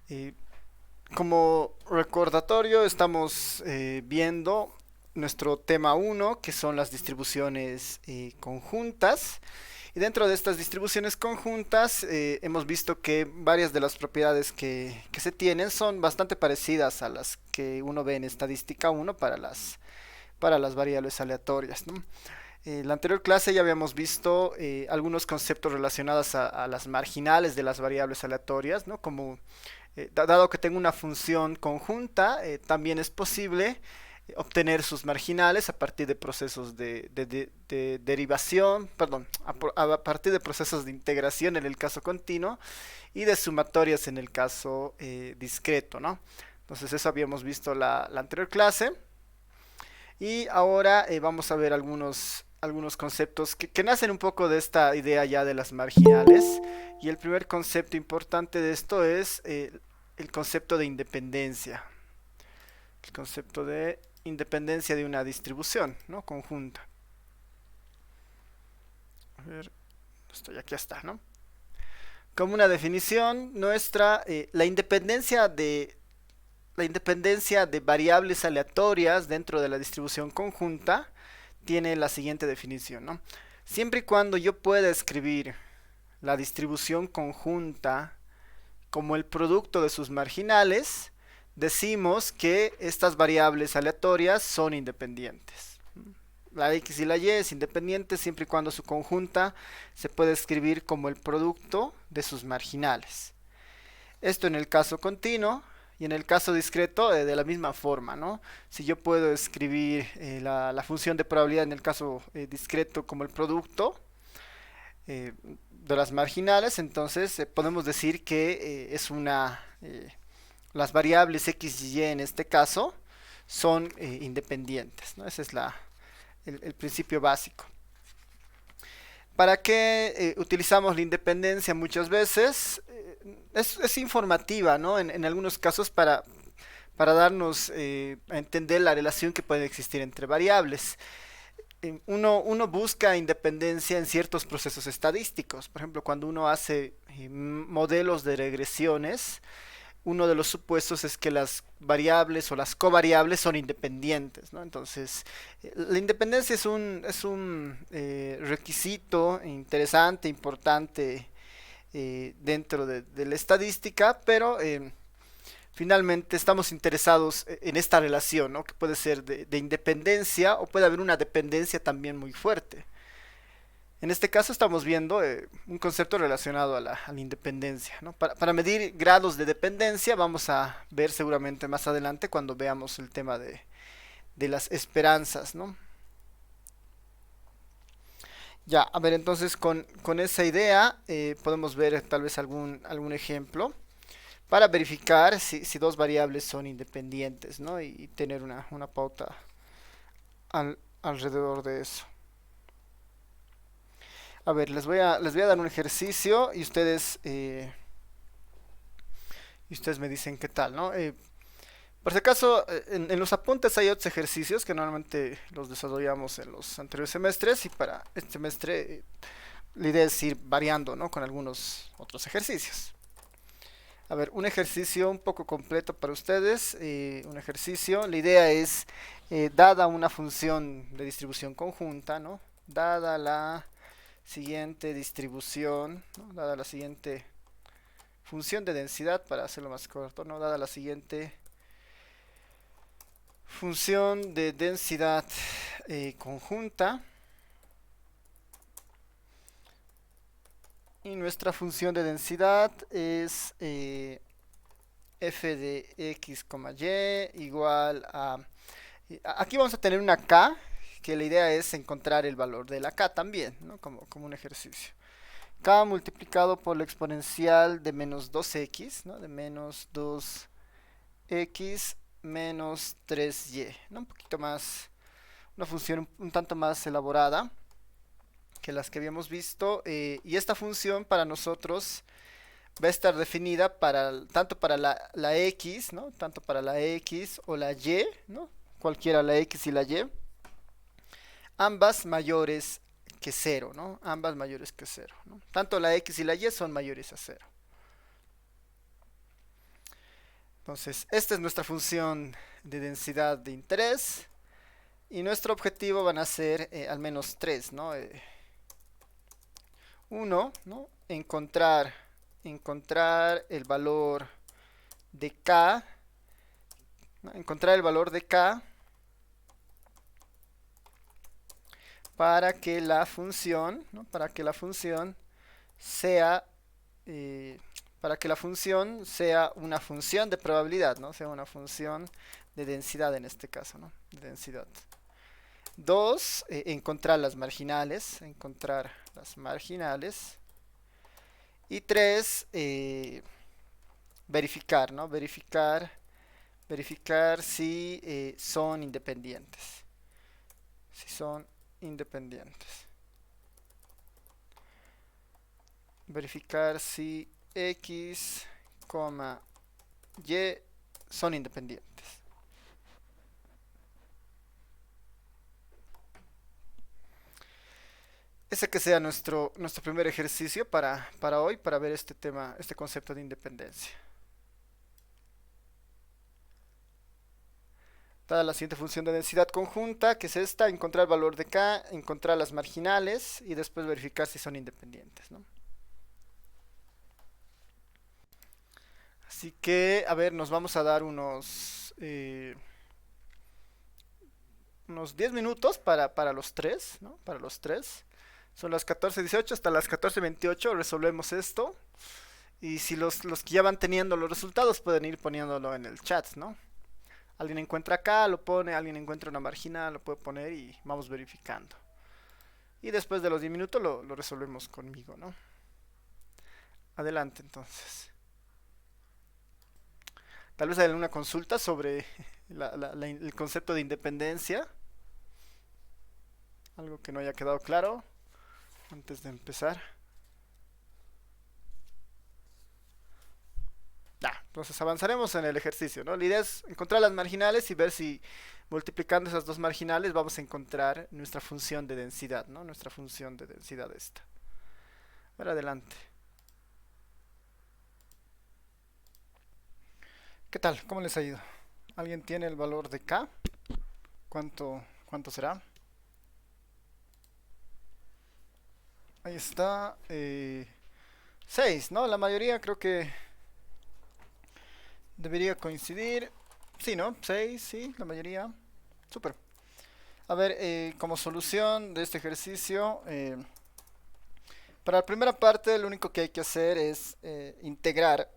Eh, Como recordatorio estamos viendo nuestro tema uno, que son las distribuciones conjuntas. Y dentro de estas distribuciones conjuntas hemos visto que varias de las propiedades que se tienen son bastante parecidas a las que uno ve en estadística uno para las variables aleatorias, ¿no? En la anterior clase ya habíamos visto algunos conceptos relacionados a las marginales de las variables aleatorias, ¿no? Como dado que tengo una función conjunta, también es posible obtener sus marginales a partir de procesos de derivación, perdón, a partir de procesos de integración en el caso continuo y de sumatorias en el caso discreto, ¿no? Entonces eso habíamos visto la anterior clase y ahora vamos a ver algunos conceptos que nacen un poco de esta idea ya de las marginales. Y el primer concepto importante de esto es el concepto de independencia. El concepto de independencia de una distribución, ¿no? Conjunta. A ver, aquí está, ¿no? Como una definición nuestra, la independencia de variables aleatorias dentro de la distribución conjunta tiene la siguiente definición, ¿no? Siempre y cuando yo pueda escribir la distribución conjunta como el producto de sus marginales, decimos que estas variables aleatorias son independientes. La x y la y es independiente siempre y cuando su conjunta se puede escribir como el producto de sus marginales. Esto en el caso continuo y en el caso discreto de la misma forma, ¿no? Si yo puedo escribir la función de probabilidad en el caso discreto como el producto de las marginales, entonces podemos decir que las variables x y y en este caso son independientes, ¿no? Ese es el principio básico. ¿Para qué utilizamos la independencia muchas veces? Es informativa, ¿no? En algunos casos para darnos a entender la relación que puede existir entre variables. Uno busca independencia en ciertos procesos estadísticos. Por ejemplo, cuando uno hace modelos de regresiones, uno de los supuestos es que las variables o las covariables son independientes, ¿no? Entonces, la independencia es un requisito interesante, importante dentro de la estadística, pero finalmente estamos interesados en esta relación, ¿no? Que puede ser de independencia o puede haber una dependencia también muy fuerte. En este caso estamos viendo un concepto relacionado a la independencia, ¿no? Para medir grados de dependencia vamos a ver seguramente más adelante cuando veamos el tema de las esperanzas, ¿no? Ya, a ver, entonces con esa idea podemos ver tal vez algún ejemplo para verificar si dos variables son independientes, ¿no? Y tener una pauta alrededor de eso. A ver, les voy a dar un ejercicio y ustedes me dicen qué tal, ¿no? Por si acaso, en los apuntes hay otros ejercicios que normalmente los desarrollamos en los anteriores semestres y para este semestre la idea es ir variando, ¿no? Con algunos otros ejercicios. A ver, un ejercicio un poco completo para ustedes. Un ejercicio, la idea es, dada una función de distribución conjunta, ¿no? Dada la siguiente distribución, ¿no? Dada la siguiente función de densidad, para hacerlo más corto, ¿no? Dada la siguiente función de densidad conjunta, y nuestra función de densidad es f de x, y igual a... Aquí vamos a tener una k, que la idea es encontrar el valor de la k también, ¿no? Como un ejercicio. K multiplicado por la exponencial de menos 2x, ¿no? De menos 2x menos 3y, ¿no? Un poquito más, una función un tanto más elaborada que las que habíamos visto. Y esta función para nosotros va a estar definida tanto para la x, ¿no? Tanto para la x o la y, ¿no? Cualquiera, la x y la y, ambas mayores que cero, ¿no? Ambas mayores que cero, ¿no? Tanto la x y la y son mayores a cero. Entonces, esta es nuestra función de densidad de interés. Y nuestro objetivo van a ser al menos tres, ¿no? Uno, ¿no? Encontrar el valor de K, ¿no? Encontrar el valor de K para que la función, ¿no? Para que la función sea una función de probabilidad, ¿no? Sea una función de densidad en este caso, ¿no? De densidad. Dos, encontrar las marginales. Y tres, verificar, ¿no? Verificar si son independientes. Si son independientes. Verificar si X, Y son independientes. Ese que sea nuestro primer ejercicio para hoy, para ver este tema, este concepto de independencia. Dada la siguiente función de densidad conjunta, que es esta, encontrar el valor de K, encontrar las marginales y después verificar si son independientes, ¿no? Así que, a ver, nos vamos a dar unos 10 minutos para los tres, ¿no? Para los tres. Son las 14:18 hasta las 14:28 resolvemos esto. Y si los que ya van teniendo los resultados pueden ir poniéndolo en el chat, ¿no? Alguien encuentra acá, lo pone, alguien encuentra una marginal, lo puede poner y vamos verificando. Y después de los 10 minutos lo resolvemos conmigo, ¿no? Adelante entonces. Tal vez hay alguna consulta sobre el concepto de independencia. Algo que no haya quedado claro antes de empezar. Entonces avanzaremos en el ejercicio, ¿no? La idea es encontrar las marginales y ver si multiplicando esas dos marginales vamos a encontrar nuestra función de densidad, ¿no? Nuestra función de densidad esta. A ver, adelante. ¿Qué tal? ¿Cómo les ha ido? ¿Alguien tiene el valor de K? ¿Cuánto será? Ahí está. 6, ¿no? La mayoría creo que debería coincidir. Sí, ¿no? 6, sí, la mayoría. Súper. A ver, como solución de este ejercicio, para la primera parte lo único que hay que hacer es integrar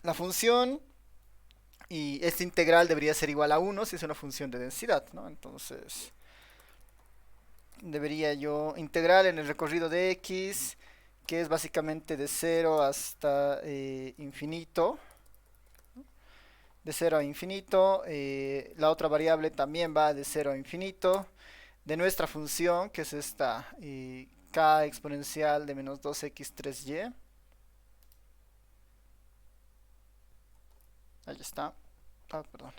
la función y este integral debería ser igual a 1 si es una función de densidad, ¿no? Entonces, debería yo integrar en el recorrido de x, que es básicamente de 0 hasta infinito. De 0 a infinito. La otra variable también va de 0 a infinito. De nuestra función, que es esta, k exponencial de menos 2x3y. Ahí está. Perdón.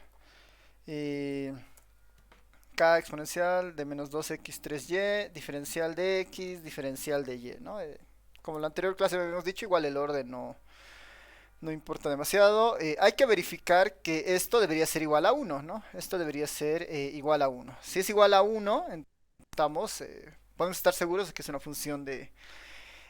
K exponencial de menos 2x3y, diferencial de x, diferencial de y, ¿no? Como en la anterior clase habíamos dicho, igual el orden no importa demasiado. Hay que verificar que esto debería ser igual a 1, ¿no? Esto debería ser igual a 1. Si es igual a 1, podemos estar seguros de que es una función de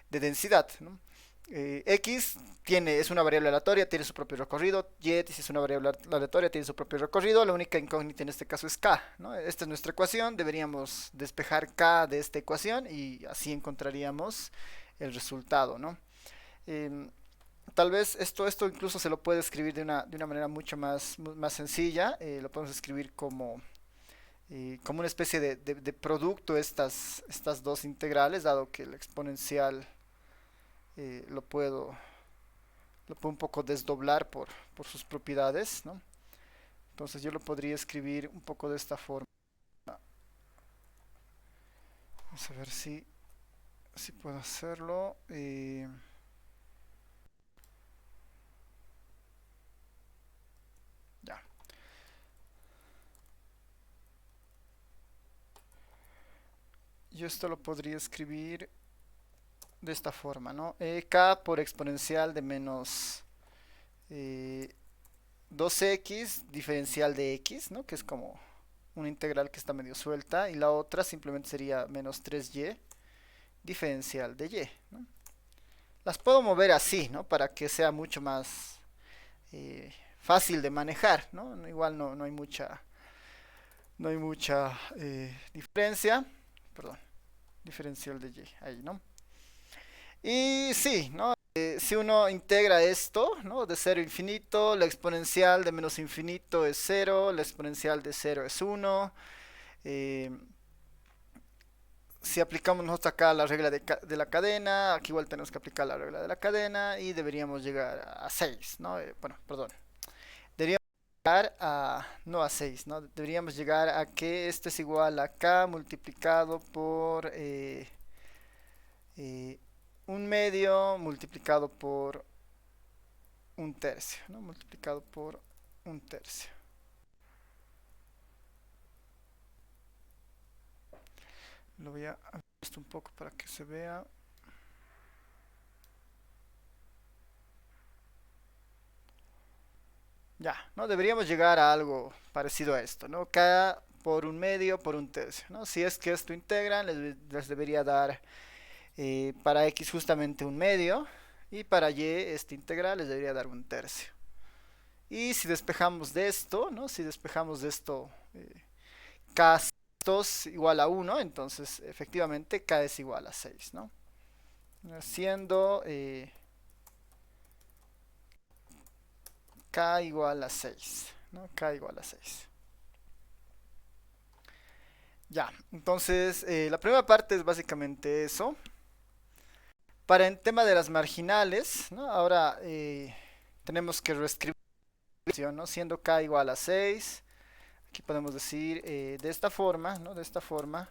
densidad, ¿no? X es una variable aleatoria, tiene su propio recorrido. Y es una variable aleatoria, tiene su propio recorrido. La única incógnita en este caso es K, ¿no? Esta es nuestra ecuación. Deberíamos despejar K de esta ecuación y así encontraríamos el resultado, ¿no? Em, Tal vez esto incluso se lo puede escribir de una manera mucho más sencilla. Lo podemos escribir como una especie de producto estas dos integrales, dado que el exponencial eh, lo puedo, lo puedo un poco desdoblar por sus propiedades, ¿no? Entonces yo lo podría escribir un poco de esta forma. Vamos a ver si puedo hacerlo. Ya. Yo esto lo podría escribir de esta forma, ¿no? K por exponencial de menos 2x diferencial de x, ¿no? Que es como una integral que está medio suelta. Y la otra simplemente sería menos 3y diferencial de y, ¿no? Las puedo mover así, ¿no? Para que sea mucho más fácil de manejar, ¿no? Igual no hay mucha diferencia. Perdón, diferencial de y, ahí, ¿no? Y sí, ¿no? Si uno integra esto, ¿no? De cero a infinito, la exponencial de menos infinito es cero, la exponencial de cero es uno. eh, si aplicamos nosotros acá la regla de la cadena, aquí igual tenemos que aplicar la regla de la cadena y deberíamos llegar a 6, ¿no? Bueno, perdón. Deberíamos llegar a, no a 6, ¿no? Deberíamos llegar a que esto es igual a k multiplicado por eh, un medio multiplicado por un tercio, ¿no? Multiplicado por un tercio. Lo voy a esto un poco para que se vea. Ya, ¿no? Deberíamos llegar a algo parecido a esto, ¿no? K por un medio por un tercio, ¿no? Si es que esto integran, les debería dar para x justamente un medio y para y este integral les debería dar un tercio. Y si despejamos de esto, ¿no? Si despejamos de esto k es igual a 1, entonces efectivamente k es igual a 6, ¿no? Siendo k igual a 6, ¿no? K igual a 6. Ya, entonces la primera parte es básicamente eso. Para el tema de las marginales, ¿no? Ahora tenemos que reescribir, ¿no? Siendo k igual a 6, aquí podemos decir de esta forma, ¿no? De esta forma,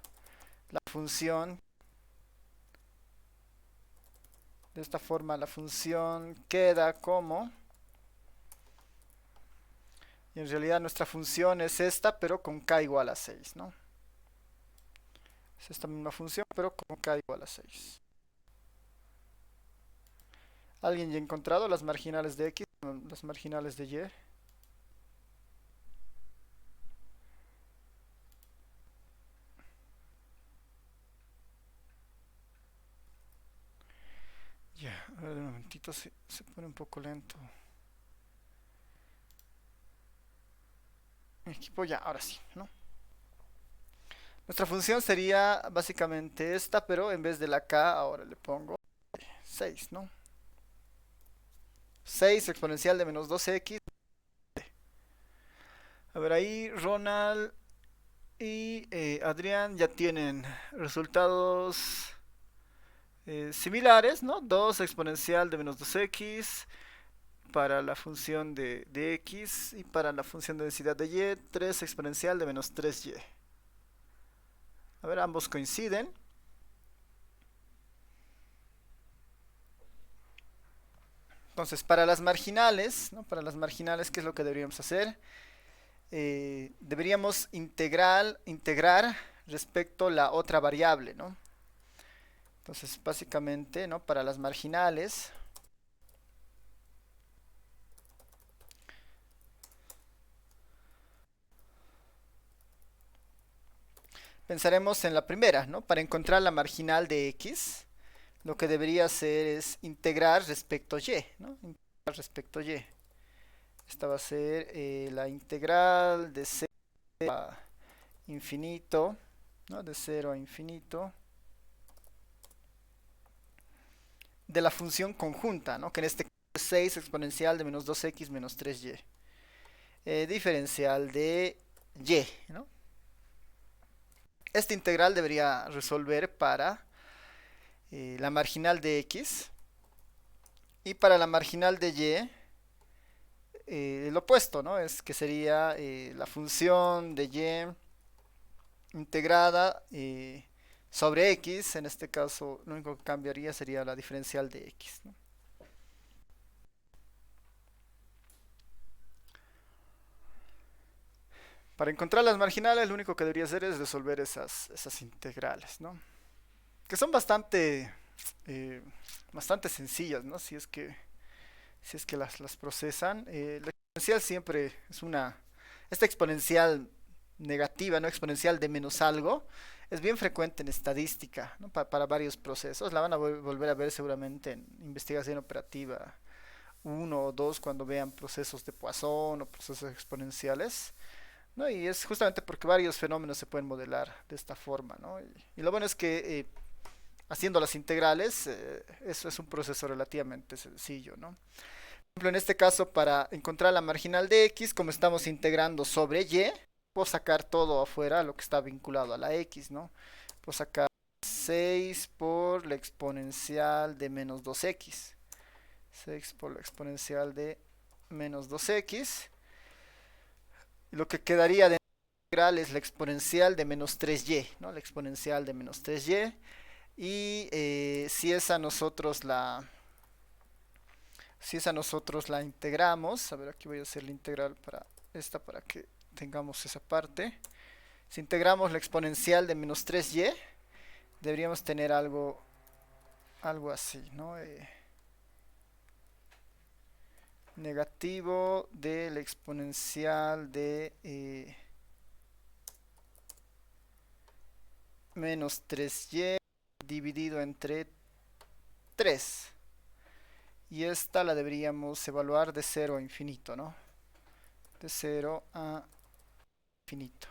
la función, de esta forma la función queda como, y en realidad nuestra función es esta, pero con k igual a 6, ¿no? Es esta misma función, pero con k igual a 6. ¿Alguien ya ha encontrado las marginales de x, las marginales de y? Ya, a ver un momentito, se pone un poco lento. Mi equipo ya, ahora sí, ¿no? Nuestra función sería básicamente esta, pero en vez de la k, ahora le pongo 6, ¿no? 6 exponencial de menos 2x. A ver, ahí Ronald y Adrián ya tienen resultados similares, ¿no? 2 exponencial de menos 2x para la función de x y para la función de densidad de y, 3 exponencial de menos 3y. A ver, ambos coinciden. Entonces, para las marginales, ¿no? Para las marginales, ¿qué es lo que deberíamos hacer? Deberíamos integrar respecto a la otra variable, ¿no? Entonces, básicamente, ¿no? Para las marginales, pensaremos en la primera, ¿no? Para encontrar la marginal de x, lo que debería hacer es integrar respecto a y, ¿no? Integrar respecto a y. Esta va a ser la integral de 0 a infinito, ¿no? De 0 a infinito de la función conjunta, ¿no? Que en este caso es 6 exponencial de menos 2x menos 3y. Diferencial de y, ¿no? Esta integral debería resolver para la marginal de x y para la marginal de y el opuesto, ¿no? Es que sería la función de y integrada sobre x. En este caso, lo único que cambiaría sería la diferencial de x, ¿no? Para encontrar las marginales, lo único que debería hacer es resolver esas integrales, ¿no? Que son bastante sencillas, ¿no? Si es que las procesan. exponencial siempre es esta exponencial negativa, ¿no? Exponencial de menos algo, es bien frecuente en estadística, ¿no? Para varios procesos. La van a volver a ver seguramente en investigación operativa uno o 2 cuando vean procesos de Poisson o procesos exponenciales, ¿no? Y es justamente porque varios fenómenos se pueden modelar de esta forma, ¿no? Y lo bueno es que haciendo las integrales, eso es un proceso relativamente sencillo, ¿no? Por ejemplo, en este caso, para encontrar la marginal de x, como estamos integrando sobre y, puedo sacar todo afuera, lo que está vinculado a la x, ¿no? Puedo sacar 6 por la exponencial de menos 2x. 6 por la exponencial de menos 2x. Y lo que quedaría de integral es la exponencial de menos 3y, ¿no? La exponencial de menos 3y. Y si esa nosotros la integramos, a ver, aquí voy a hacer la integral para esta para que tengamos esa parte. Si integramos la exponencial de menos 3y, deberíamos tener algo así, ¿no? Negativo de la exponencial de menos 3y dividido entre 3. Y esta la deberíamos evaluar de 0 a infinito, ¿no? De 0 a infinito.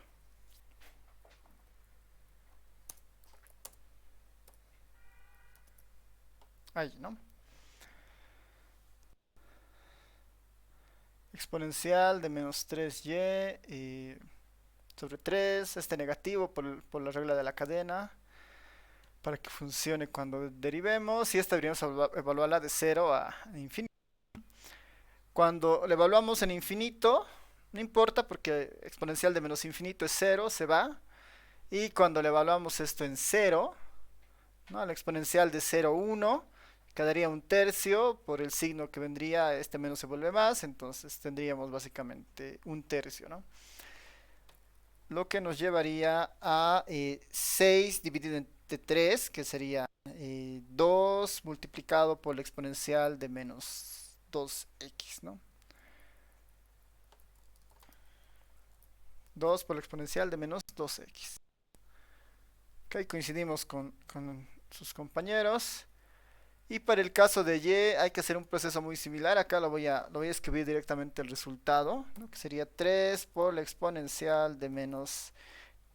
Ahí, ¿no? Exponencial de menos 3y sobre 3, este negativo por la regla de la cadena, para que funcione cuando derivemos, y esta deberíamos evaluarla de 0 a infinito. Cuando la evaluamos en infinito, no importa porque exponencial de menos infinito es 0, se va, y cuando le evaluamos esto en 0, ¿no? La exponencial de 0, 1, quedaría un tercio por el signo que vendría, este menos se vuelve más, entonces tendríamos básicamente un tercio, ¿no? Lo que nos llevaría a 6 dividido entre 3, que sería 2 multiplicado por la exponencial de menos 2x, ¿no? 2 por la exponencial de menos 2x. Ok, coincidimos con sus compañeros. Y para el caso de y hay que hacer un proceso muy similar. Acá lo voy a escribir directamente el resultado, ¿no? Que sería 3 por la exponencial de menos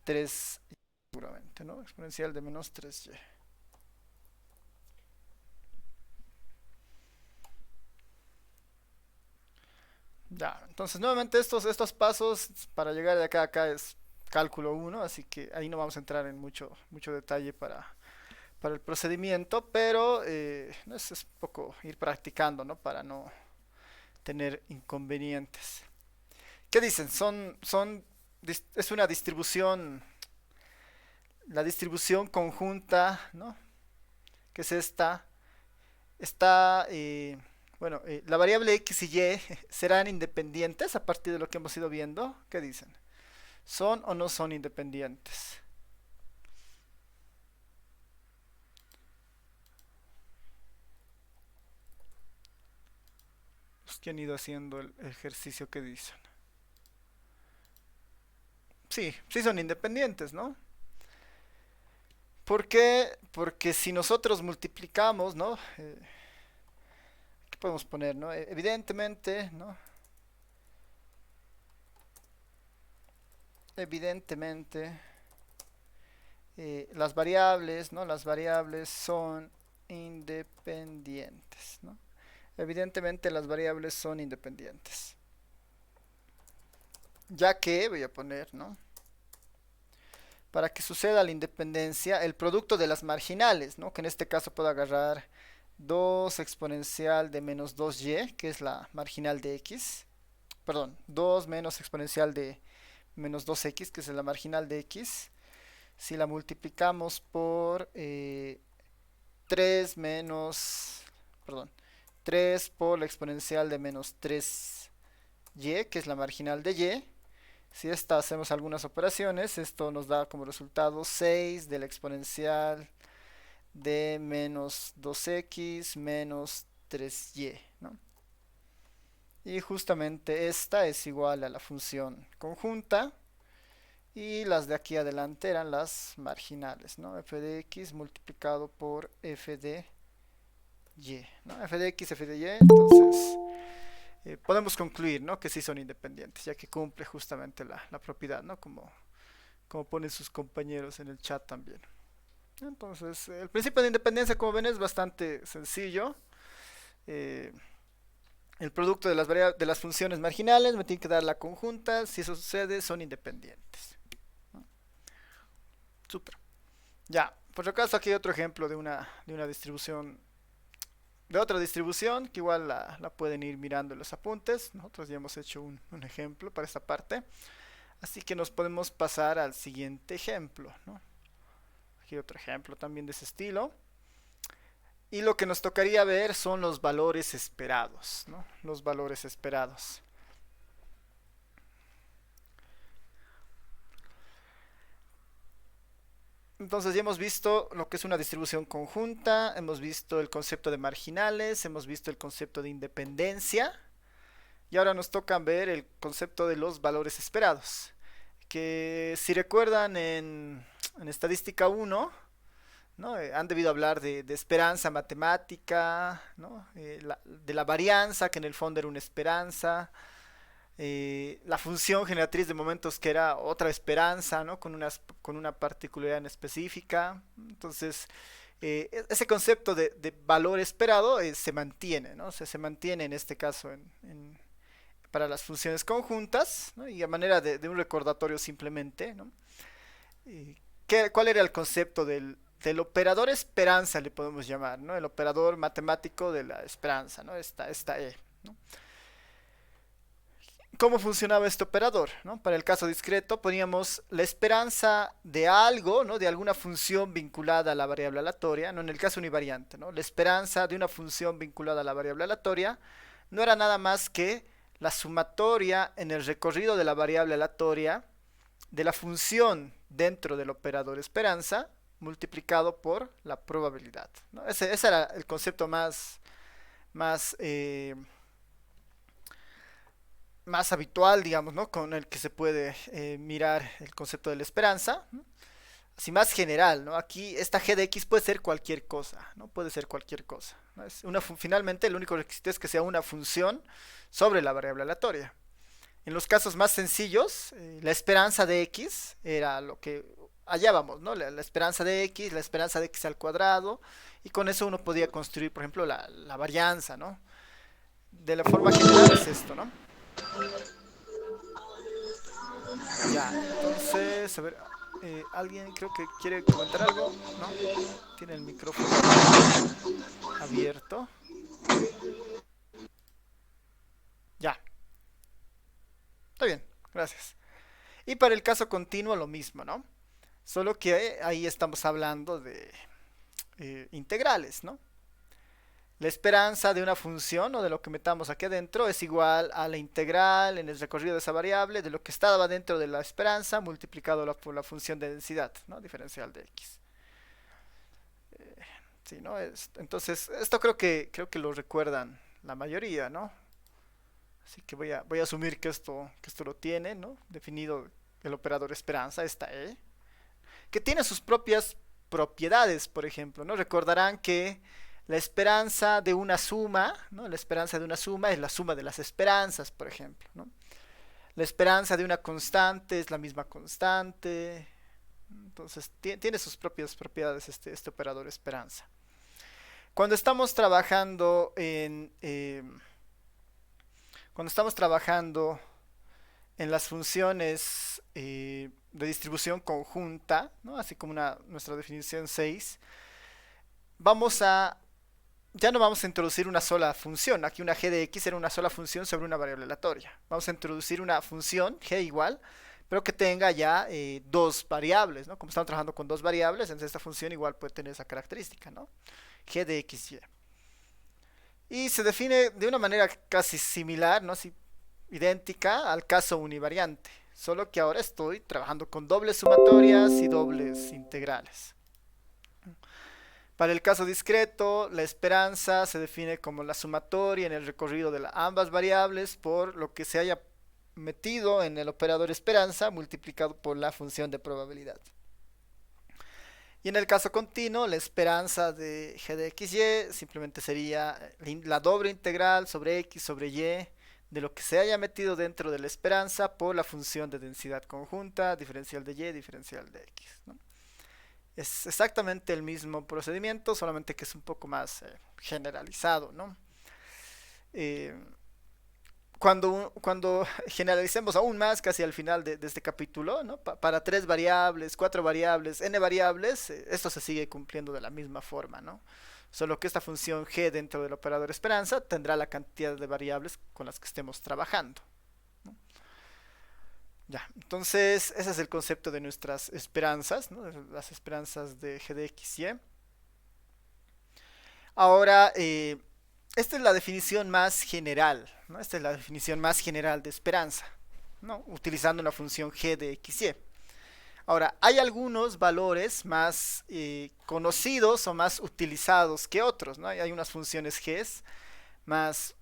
3, seguramente, ¿no? Exponencial de menos 3y. Ya, entonces nuevamente estos pasos para llegar de acá a acá es cálculo uno, así que ahí no vamos a entrar en mucho detalle para el procedimiento, pero es un poco ir practicando, ¿no? Para no tener inconvenientes. ¿Qué dicen? Es una distribución, la distribución conjunta, ¿no? Que es esta, está, bueno, la variable x y y serán independientes a partir de lo que hemos ido viendo. ¿Qué dicen? ¿Son o no son independientes? Los que han ido haciendo el ejercicio que dicen. Sí, sí son independientes, ¿no? ¿Por qué? Porque si nosotros multiplicamos, ¿no? ¿Qué podemos poner, no? Evidentemente, ¿no? Evidentemente, las variables, ¿no? Las variables son independientes, ¿no? Evidentemente las variables son independientes. Ya que, voy a poner, ¿no? Para que suceda la independencia, el producto de las marginales, ¿no? Que en este caso puedo agarrar 2 exponencial de menos 2y, que es la marginal de x. Perdón, 2 menos exponencial de menos 2x, que es la marginal de x. Si la multiplicamos por 3 menos, perdón, 3 por la exponencial de menos 3y, que es la marginal de y. Si esta hacemos algunas operaciones, esto nos da como resultado 6 de la exponencial de menos 2x menos 3y, ¿no? Y justamente esta es igual a la función conjunta. Y las de aquí adelante eran las marginales, ¿no? F de x multiplicado por f de y, ¿no? F de x, f de y, entonces podemos concluir, ¿no? Que sí son independientes, ya que cumple justamente la propiedad, ¿no? Como ponen sus compañeros en el chat también. Entonces, el principio de independencia, como ven, es bastante sencillo. Eh, el producto de de las funciones marginales me tiene que dar la conjunta. Si eso sucede, son independientes. Súper. Ya, por si acaso aquí hay otro ejemplo de una distribución, de otra distribución, que igual la pueden ir mirando en los apuntes. Nosotros ya hemos hecho un ejemplo para esta parte. Así que nos podemos pasar al siguiente ejemplo, ¿no? Aquí otro ejemplo también de ese estilo. Y lo que nos tocaría ver son los valores esperados, ¿no? Los valores esperados. Entonces ya hemos visto lo que es una distribución conjunta, hemos visto el concepto de marginales, hemos visto el concepto de independencia y ahora nos toca ver el concepto de los valores esperados, que si recuerdan en estadística 1, ¿no? Han debido hablar de esperanza matemática, ¿no? De la varianza, que en el fondo era una esperanza, la función generatriz de momentos que era otra esperanza, ¿no? Con una particularidad en específica. Entonces, ese concepto de valor esperado se mantiene, ¿no? O sea, se mantiene en este caso para las funciones conjuntas, ¿no? Y a manera de un recordatorio simplemente, ¿no? ¿Cuál era el concepto del operador esperanza, le podemos llamar, ¿no? El operador matemático de la esperanza, ¿no? Esta E, ¿no? ¿Cómo funcionaba este operador? ¿No? Para el caso discreto poníamos la esperanza de algo, ¿no? De alguna función vinculada a la variable aleatoria, ¿no? En el caso univariante, ¿no? La esperanza de una función vinculada a la variable aleatoria no era nada más que la sumatoria en el recorrido de la variable aleatoria de la función dentro del operador esperanza multiplicado por la probabilidad, ¿no? Ese era el concepto más más habitual, digamos, ¿no? Con el que se puede mirar el concepto de la esperanza, ¿no? Así más general, ¿no? Aquí esta g de x puede ser cualquier cosa, ¿no? Puede ser cualquier cosa, ¿no? Finalmente el único requisito es que sea una función sobre la variable aleatoria. En los casos más sencillos, la esperanza de x era lo que hallábamos, ¿no? La esperanza de x, la esperanza de x al cuadrado, y con eso uno podía construir, por ejemplo, la varianza, ¿no? De la forma general es esto, ¿no? Ya, entonces, a ver, alguien creo que quiere comentar algo, ¿no? Tiene el micrófono abierto. Ya, está bien, gracias. Y para el caso continuo lo mismo, ¿no? Solo que ahí estamos hablando de integrales, ¿no? La esperanza de una función o de lo que metamos aquí adentro es igual a la integral en el recorrido de esa variable de lo que estaba dentro de la esperanza multiplicado por la función de densidad, ¿no? Diferencial de x. Sí, ¿no? Entonces, esto creo que lo recuerdan la mayoría, ¿no? Así que voy a asumir que esto lo tiene, ¿no? Definido el operador esperanza, esta E, que tiene sus propias propiedades, por ejemplo, ¿no? Recordarán que la esperanza de una suma, ¿no? La esperanza de una suma es la suma de las esperanzas, por ejemplo, ¿no? La esperanza de una constante es la misma constante. Entonces, tiene sus propias propiedades este operador esperanza. Cuando estamos trabajando cuando estamos trabajando en las funciones de distribución conjunta, ¿no? Así como nuestra definición 6, vamos a ya no vamos a introducir una sola función. Aquí una g de x era una sola función sobre una variable aleatoria. Vamos a introducir una función g igual, pero que tenga ya dos variables, ¿no? Como estamos trabajando con dos variables, entonces esta función igual puede tener esa característica, ¿no? G de xy. Y se define de una manera casi similar, ¿no? Así, idéntica al caso univariante. Solo que ahora estoy trabajando con dobles sumatorias y dobles integrales. Para el caso discreto, la esperanza se define como la sumatoria en el recorrido de ambas variables por lo que se haya metido en el operador esperanza multiplicado por la función de probabilidad. Y en el caso continuo, la esperanza de g de xy simplemente sería la doble integral sobre x sobre y de lo que se haya metido dentro de la esperanza por la función de densidad conjunta, diferencial de y, diferencial de x, ¿no? Es exactamente el mismo procedimiento, solamente que es un poco más generalizado, ¿no? Eh, cuando generalicemos aún más, casi al final de este capítulo, ¿no? Para 3 variables, 4 variables, n variables, esto se sigue cumpliendo de la misma forma, ¿no? Solo que esta función g dentro del operador esperanza tendrá la cantidad de variables con las que estemos trabajando, ¿no? Ya, entonces ese es el concepto de nuestras esperanzas, ¿no? Las esperanzas de g de x, y. Ahora, esta es la definición más general, ¿no? Esta es la definición más general de esperanza, ¿no? Utilizando la función g de x, y. Ahora, hay algunos valores más conocidos o más utilizados que otros, ¿no? Hay unas funciones g más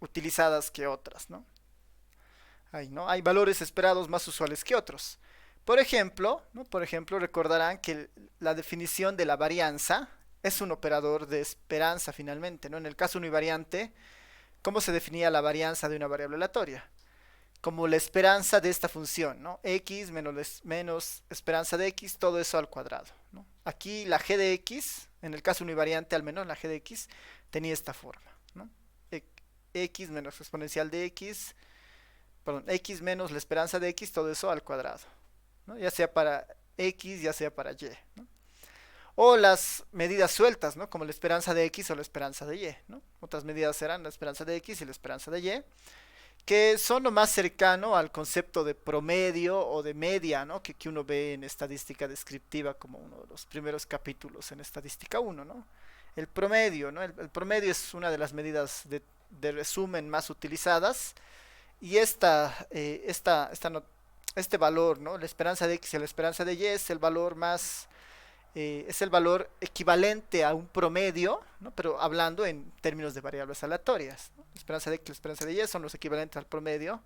utilizadas que otras, ¿no? ¿No? Hay valores esperados más usuales que otros. Por ejemplo, ¿no? Por ejemplo, recordarán que la definición de la varianza es un operador de esperanza finalmente, ¿no? En el caso univariante, ¿cómo se definía la varianza de una variable aleatoria? Como la esperanza de esta función, ¿no? X menos esperanza de x, todo eso al cuadrado, ¿no? Aquí la g de x, en el caso univariante al menos, la g de x tenía esta forma, ¿no? X menos exponencial de x, perdón, x menos la esperanza de x, todo eso al cuadrado, ¿no? Ya sea para x, ya sea para y, ¿no? O las medidas sueltas, ¿no? Como la esperanza de x o la esperanza de y, ¿no? Otras medidas serán la esperanza de x y la esperanza de y, que son lo más cercano al concepto de promedio o de media, ¿no? Que uno ve en estadística descriptiva como uno de los primeros capítulos en estadística 1, ¿no? El promedio, ¿no? El promedio es una de las medidas de resumen más utilizadas, y este valor, ¿no? La esperanza de x y la esperanza de y es el valor más, es el valor equivalente a un promedio, ¿no? Pero hablando en términos de variables aleatorias, ¿no? La esperanza de x y la esperanza de y son los equivalentes al promedio,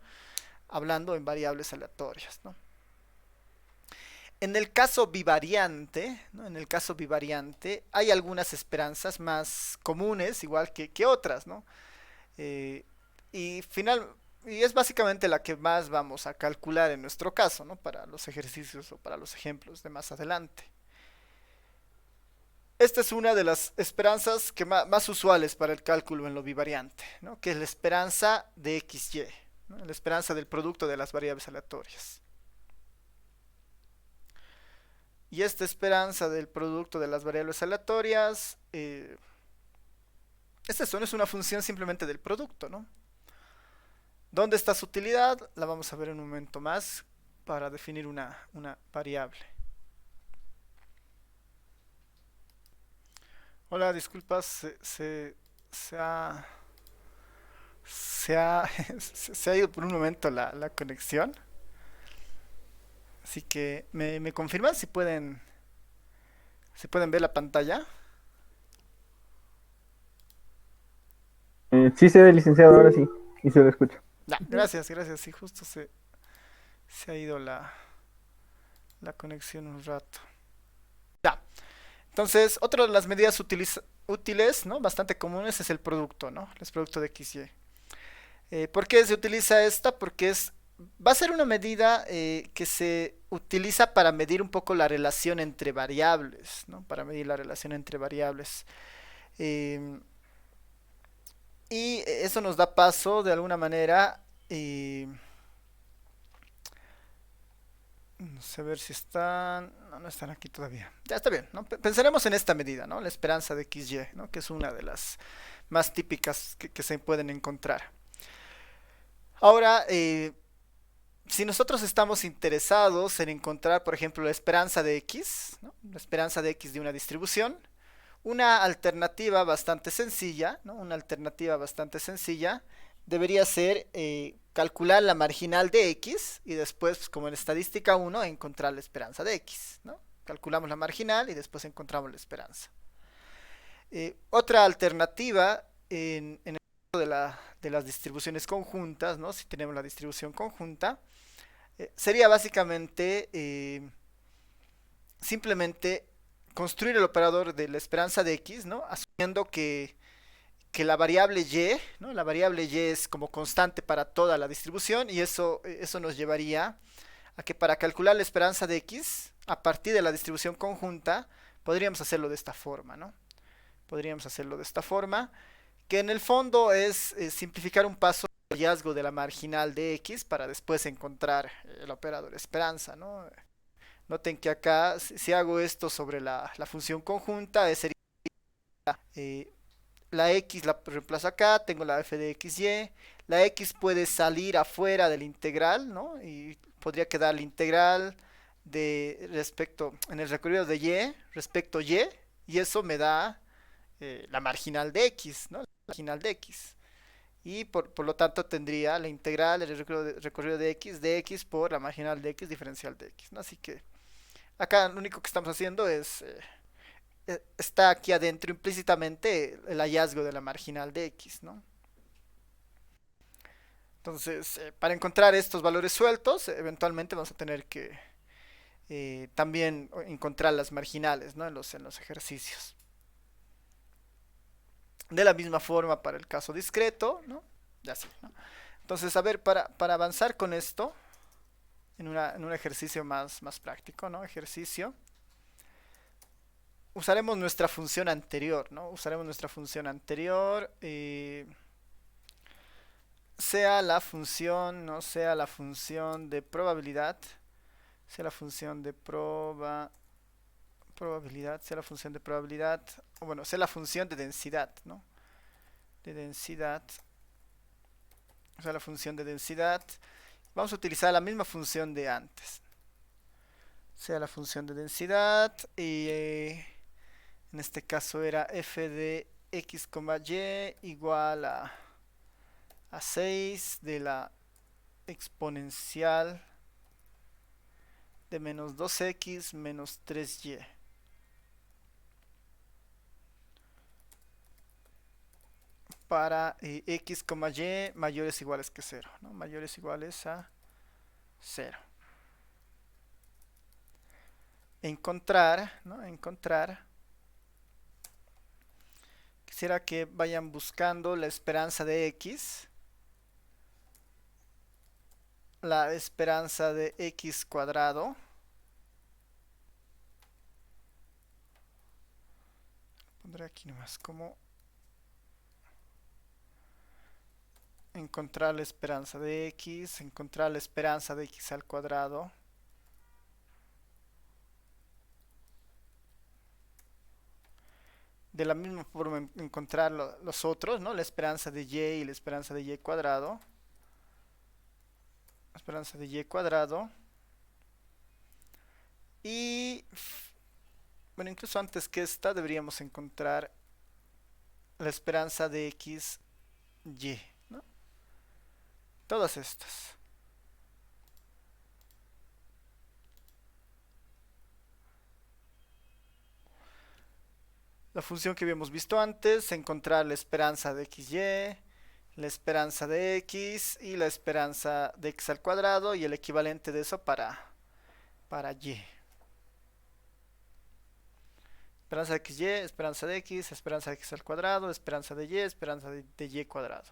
hablando en variables aleatorias, ¿no? En el caso bivariante, ¿no? En el caso bivariante hay algunas esperanzas más comunes, igual que otras, ¿no? Eh, y final, y es básicamente la que más vamos a calcular en nuestro caso, ¿no? Para los ejercicios o para los ejemplos de más adelante. Esta es una de las esperanzas que más usuales para el cálculo en lo bivariante, ¿no? Que es la esperanza de xy, ¿no? La esperanza del producto de las variables aleatorias. Y esta esperanza del producto de las variables aleatorias, esta es una función simplemente del producto, ¿no? ¿Dónde está su utilidad? La vamos a ver en un momento más para definir una variable. Hola, disculpas, se ha, se ha, se ha ido por un momento la conexión. Así que me confirman si pueden ver la pantalla. Sí se ve, licenciado, ahora sí, y se lo escucho. Ya, gracias, gracias. Sí, justo se ha ido la conexión un rato. Ya. Entonces, otra de las medidas útiles, ¿no? Bastante comunes es el producto, ¿no? El producto de XY. ¿Por qué se utiliza esta? Porque va a ser una medida que se utiliza para medir un poco la relación entre variables, ¿no? Para medir la relación entre variables. Eh, y eso nos da paso, de alguna manera, no sé ver si están. No, no están aquí todavía. Ya está bien, ¿no? Pensaremos en esta medida, ¿no? La esperanza de XY, ¿no? Que es una de las más típicas que se pueden encontrar. Ahora, si nosotros estamos interesados en encontrar, por ejemplo, la esperanza de X, ¿no? La esperanza de X de una distribución, una alternativa bastante sencilla, ¿no? Una alternativa bastante sencilla debería ser calcular la marginal de x y después, pues, como en estadística 1, encontrar la esperanza de x, ¿no? Calculamos la marginal y después encontramos la esperanza. Otra alternativa en el caso de las distribuciones conjuntas, ¿no? Si tenemos la distribución conjunta, sería básicamente simplemente construir el operador de la esperanza de x, ¿no? Asumiendo que la variable y, ¿no? La variable y es como constante para toda la distribución y eso nos llevaría a que para calcular la esperanza de x a partir de la distribución conjunta podríamos hacerlo de esta forma, ¿no? Podríamos hacerlo de esta forma, que en el fondo es simplificar un paso el hallazgo de la marginal de x para después encontrar el operador esperanza, ¿no? Noten que acá, si hago esto sobre la función conjunta, sería eh, la x la reemplazo acá, tengo la f de xy, la x puede salir afuera del integral, ¿no? Y podría quedar la integral de respecto, en el recorrido de y, respecto y eso me da la marginal de x, ¿no? La marginal de x. Y por lo tanto tendría la integral del recorrido de x por la marginal de x diferencial de x, ¿no? Así que acá lo único que estamos haciendo es está aquí adentro implícitamente el hallazgo de la marginal de x, ¿no? Entonces, para encontrar estos valores sueltos, eventualmente vamos a tener que también encontrar las marginales, ¿no? En los ejercicios. De la misma forma para el caso discreto, ¿no? Ya así, ¿no? Entonces, a ver, para avanzar con esto, en un ejercicio más práctico, ¿no? Ejercicio. Usaremos nuestra función anterior, ¿no? Usaremos nuestra función anterior. Sea la función, no sea la función de probabilidad, sea la función de probabilidad, sea la función de probabilidad, o bueno, sea la función de densidad, ¿no? De densidad, o sea la función de densidad. Vamos a utilizar la misma función de antes. Sea la función de densidad y en este caso era f de x, y igual a 6 de la exponencial de menos 2x menos 3y. Para x, y mayores o iguales que 0, ¿no? Mayores o iguales a 0. Encontrar, ¿no? Encontrar. Quisiera que vayan buscando la esperanza de x. La esperanza de x cuadrado. Pondré aquí nomás como encontrar la esperanza de x, encontrar la esperanza de x al cuadrado. De la misma forma encontrar los otros, ¿no? La esperanza de y la esperanza de y cuadrado. La esperanza de y cuadrado. Y bueno, incluso antes que esta deberíamos encontrar la esperanza de x, y, ¿no? Todas estas. La función que habíamos visto antes, encontrar la esperanza de xy, la esperanza de x y la esperanza de x al cuadrado y el equivalente de eso para y. Esperanza de xy, esperanza de x, esperanza de x al cuadrado, esperanza de y, esperanza de y cuadrado.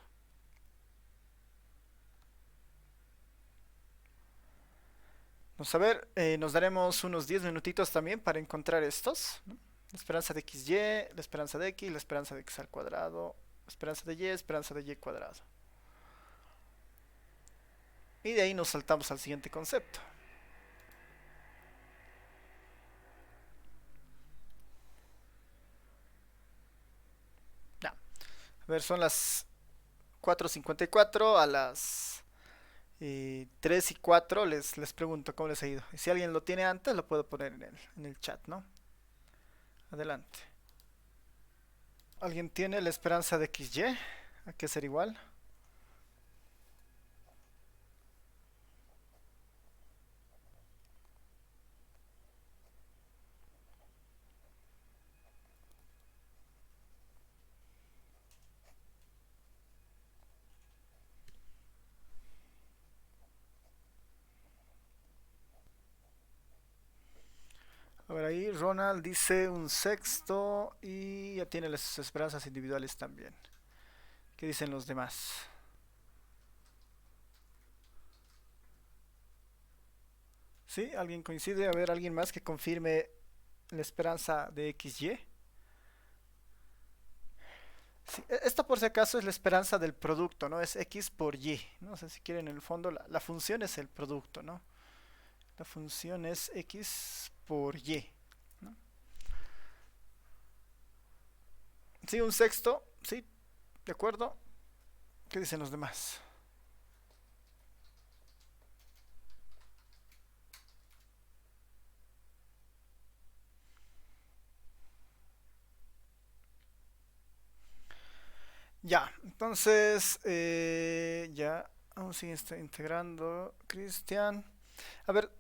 Vamos a ver, nos daremos unos 10 minutitos también para encontrar estos, ¿no? La esperanza de xy, la esperanza de x, la esperanza de x al cuadrado, esperanza de y, esperanza de y cuadrado. Y de ahí nos saltamos al siguiente concepto. Ya. A ver, son las 4:54, a las 3 y 4 les pregunto cómo les ha ido. Y si alguien lo tiene antes, lo puedo poner en el chat, ¿no? Adelante. ¿Alguien tiene la esperanza de XY? ¿A qué ser igual? ver ahí, Ronald dice un sexto y ya tiene las esperanzas individuales también. ¿Qué dicen los demás? ¿Sí? ¿Alguien coincide? A ver, alguien más que confirme la esperanza de XY. Sí, esto por si acaso es la esperanza del producto, ¿no? Es X por Y, ¿no? O sea, si quieren, en el fondo la función es el producto, ¿no? La función es X por Y, ¿no? Sí, un sexto, sí, de acuerdo. ¿Qué dicen los demás? Ya, entonces, ya, aún sigue integrando, Cristian. A ver,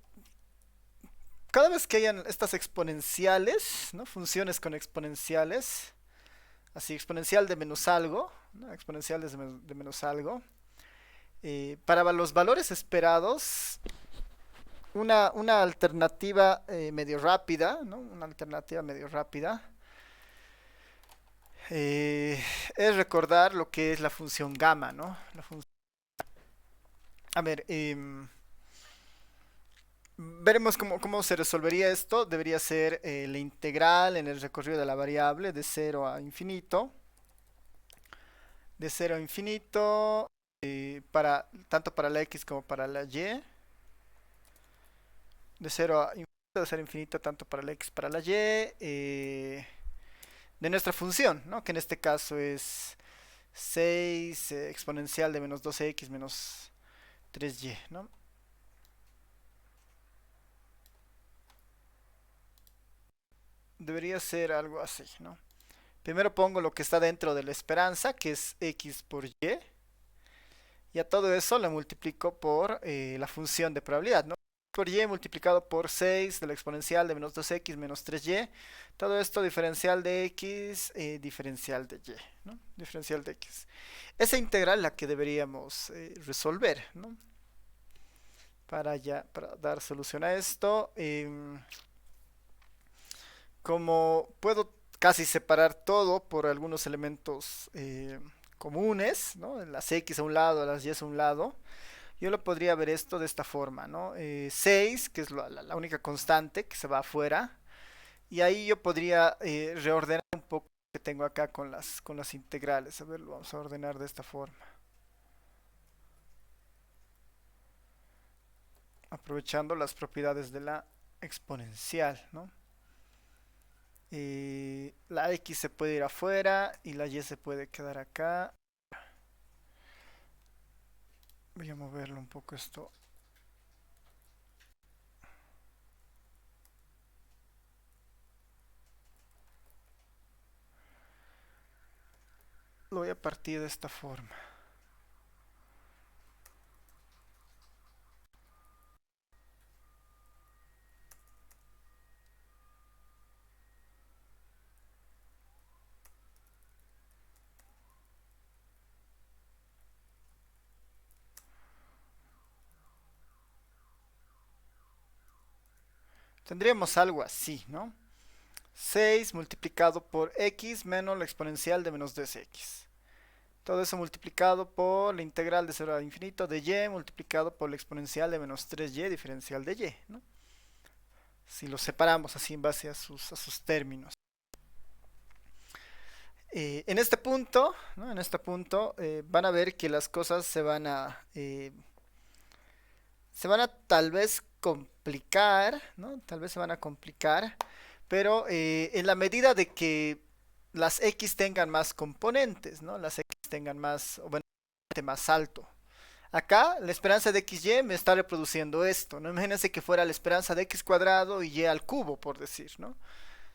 cada vez que hayan estas exponenciales, ¿no? Funciones con exponenciales, así exponencial de menos algo, ¿no? Exponenciales de menos algo, para los valores esperados, una alternativa medio rápida, ¿no? Una alternativa medio rápida eh, es recordar lo que es la función gamma, ¿no? A ver, veremos cómo se resolvería esto. Debería ser la integral en el recorrido de la variable de cero a infinito. De cero a infinito, tanto para la x como para la y. De cero a infinito, de cero a infinito, tanto para la x como para la y. De nuestra función, ¿no? Que en este caso es 6 exponencial de menos 12x menos 3y, ¿no? Debería ser algo así, ¿no? Primero pongo lo que está dentro de la esperanza, que es x por y. Y a todo eso le multiplico por la función de probabilidad, ¿no? Por y multiplicado por 6 de la exponencial de menos 2x menos 3y. Todo esto diferencial de x, diferencial de y, ¿no? Diferencial de x. Esa integral es la que deberíamos resolver, ¿no? Para dar solución a esto. Como puedo casi separar todo por algunos elementos comunes, ¿no? Las x a un lado, las y a un lado, yo lo podría ver esto de esta forma, ¿no? 6, que es la única constante que se va afuera, y ahí yo podría reordenar un poco lo que tengo acá con las integrales. A ver, lo vamos a ordenar de esta forma, aprovechando las propiedades de la exponencial, ¿no? La X se puede ir afuera y la Y se puede quedar acá. Voy a moverlo un poco esto. Lo voy a partir de esta forma. Tendríamos algo así, ¿no? 6 multiplicado por x menos la exponencial de menos 2x. Todo eso multiplicado por la integral de 0 a infinito de y multiplicado por la exponencial de menos 3y diferencial de y, ¿no? Si lo separamos así en base a sus términos. En este punto, ¿no? En este punto van a ver que las cosas se van a tal vez complicar, ¿no? Tal vez se van a complicar, pero en la medida de que las X tengan más componentes, ¿no? Las X tengan más, o bueno, más alto. Acá la esperanza de XY me está reproduciendo esto, ¿no? Imagínense que fuera la esperanza de X cuadrado y Y al cubo, por decir, ¿no?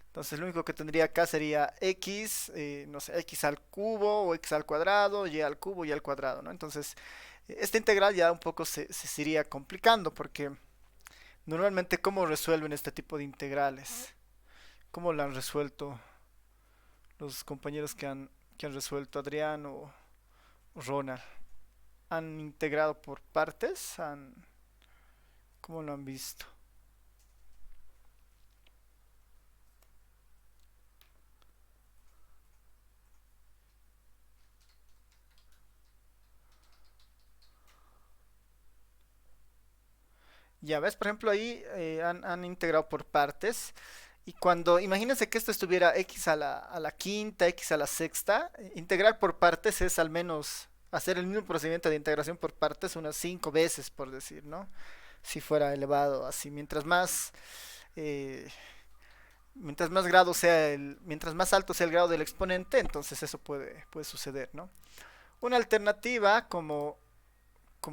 Entonces lo único que tendría acá sería X, no sé, X al cubo o X al cuadrado, Y al cubo, Y al cuadrado, ¿no? Entonces esta integral ya un poco se iría complicando porque normalmente cómo resuelven este tipo de integrales, cómo lo han resuelto los compañeros que han resuelto Adrián o Ronald. ¿Han integrado por partes? ¿Cómo lo han visto? Ya ves, por ejemplo, ahí han integrado por partes. Y cuando, imagínense que esto estuviera x a la quinta, x a la sexta, integrar por partes es al menos hacer el mismo procedimiento de integración por partes unas 5 veces, por decir, ¿no? Si fuera elevado así. Eh, mientras más grado sea mientras más alto sea el grado del exponente, entonces eso puede suceder, ¿no? Una alternativa como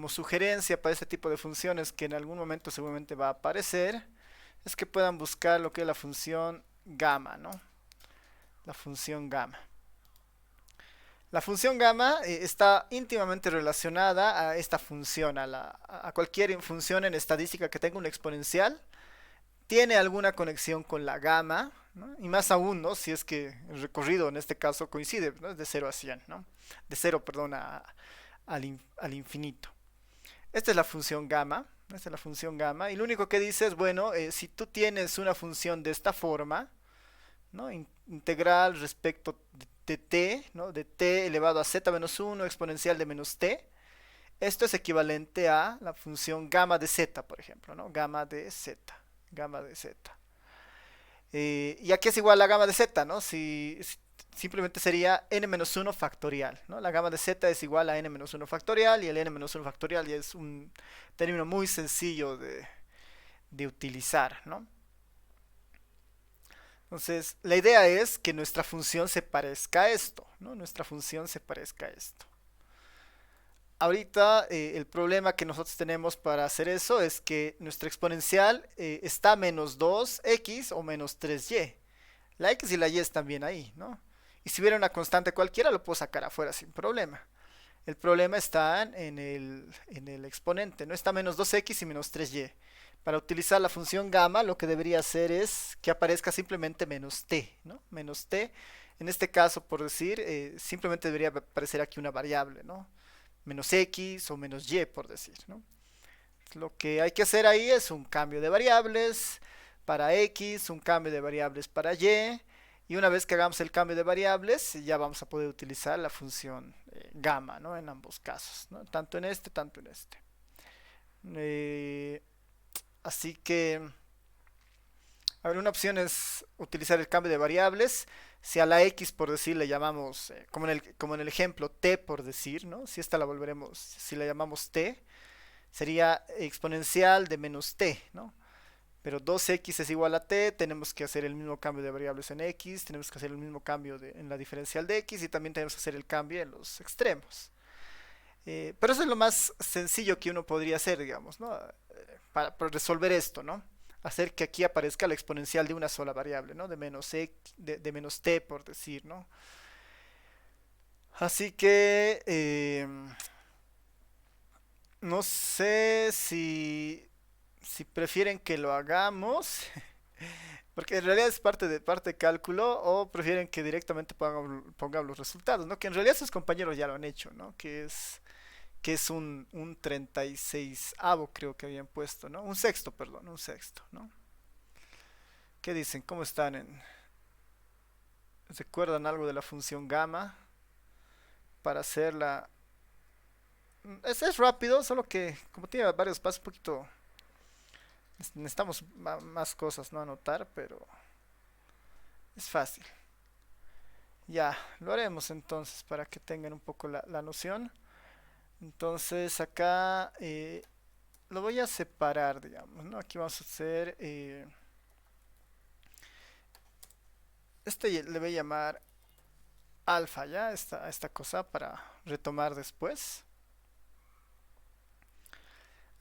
sugerencia para este tipo de funciones que en algún momento seguramente va a aparecer, es que puedan buscar lo que es la función gamma, ¿no? La función gamma. La función gamma está íntimamente relacionada a esta función, a cualquier función en estadística que tenga un exponencial, tiene alguna conexión con la gamma, ¿no? Y más aún, ¿no? Si es que el recorrido en este caso coincide, ¿no? De 0 a 100, ¿no? De 0, perdón, al infinito. Esta es la función gamma. Esta es la función gamma. Y lo único que dice es, bueno, si tú tienes una función de esta forma, ¿no? Integral respecto de t, ¿no? De t elevado a z menos 1 exponencial de menos t. Esto es equivalente a la función gamma de z, por ejemplo, ¿no? Gamma de z. Gamma de z. ¿Y a qué es igual la gamma de z, ¿no? Si simplemente sería n-1 factorial, ¿no? La gamma de z es igual a n-1 factorial y el n-1 factorial ya es un término muy sencillo de utilizar, ¿no? Entonces, la idea es que nuestra función se parezca a esto, ¿no? Nuestra función se parezca a esto. Ahorita el problema que nosotros tenemos para hacer eso es que nuestra exponencial está menos 2x o menos 3y. La x y la y están bien ahí, ¿no? Y si hubiera una constante cualquiera lo puedo sacar afuera sin problema. El problema está en el exponente, ¿no? Está menos 2x y menos 3y. Para utilizar la función gamma lo que debería hacer es que aparezca simplemente menos t, ¿no? Menos t. En este caso, por decir, simplemente debería aparecer aquí una variable, ¿no? Menos x o menos y, por decir, ¿no? Lo que hay que hacer ahí es un cambio de variables para x, un cambio de variables para y una vez que hagamos el cambio de variables, ya vamos a poder utilizar la función gamma, ¿no? En ambos casos, ¿no? Tanto en este, tanto en este. Eh, así que, a ver, una opción es utilizar el cambio de variables. Si a la x, por decir, le llamamos, como en el ejemplo, t, por decir, ¿no? Si esta la volveremos, si la llamamos t, sería exponencial de menos t, ¿no? Pero 2x es igual a t, tenemos que hacer el mismo cambio de variables en x, tenemos que hacer el mismo cambio en la diferencial de x y también tenemos que hacer el cambio en los extremos. Pero eso es lo más sencillo que uno podría hacer, digamos, ¿no? Para resolver esto, ¿no? Hacer que aquí aparezca la exponencial de una sola variable, ¿no? De menos, de menos t, por decir, ¿no? Así que no sé si prefieren que lo hagamos, porque en realidad es parte de cálculo, o prefieren que directamente pongamos los resultados, ¿no? Que en realidad sus compañeros ya lo han hecho, ¿no? Que es un 36avo, creo que habían puesto, ¿no? Un sexto, perdón, un sexto, ¿no? ¿Qué dicen? ¿Cómo están ¿Recuerdan algo de la función gamma para hacerla? Es rápido, solo que como tiene varios pasos, un poquito necesitamos más cosas, ¿no? Anotar, pero es fácil. Ya, lo haremos entonces para que tengan un poco la noción. Entonces acá lo voy a separar, digamos, ¿no? Aquí vamos a hacer, este le voy a llamar alfa, ¿ya? Esta cosa para retomar después.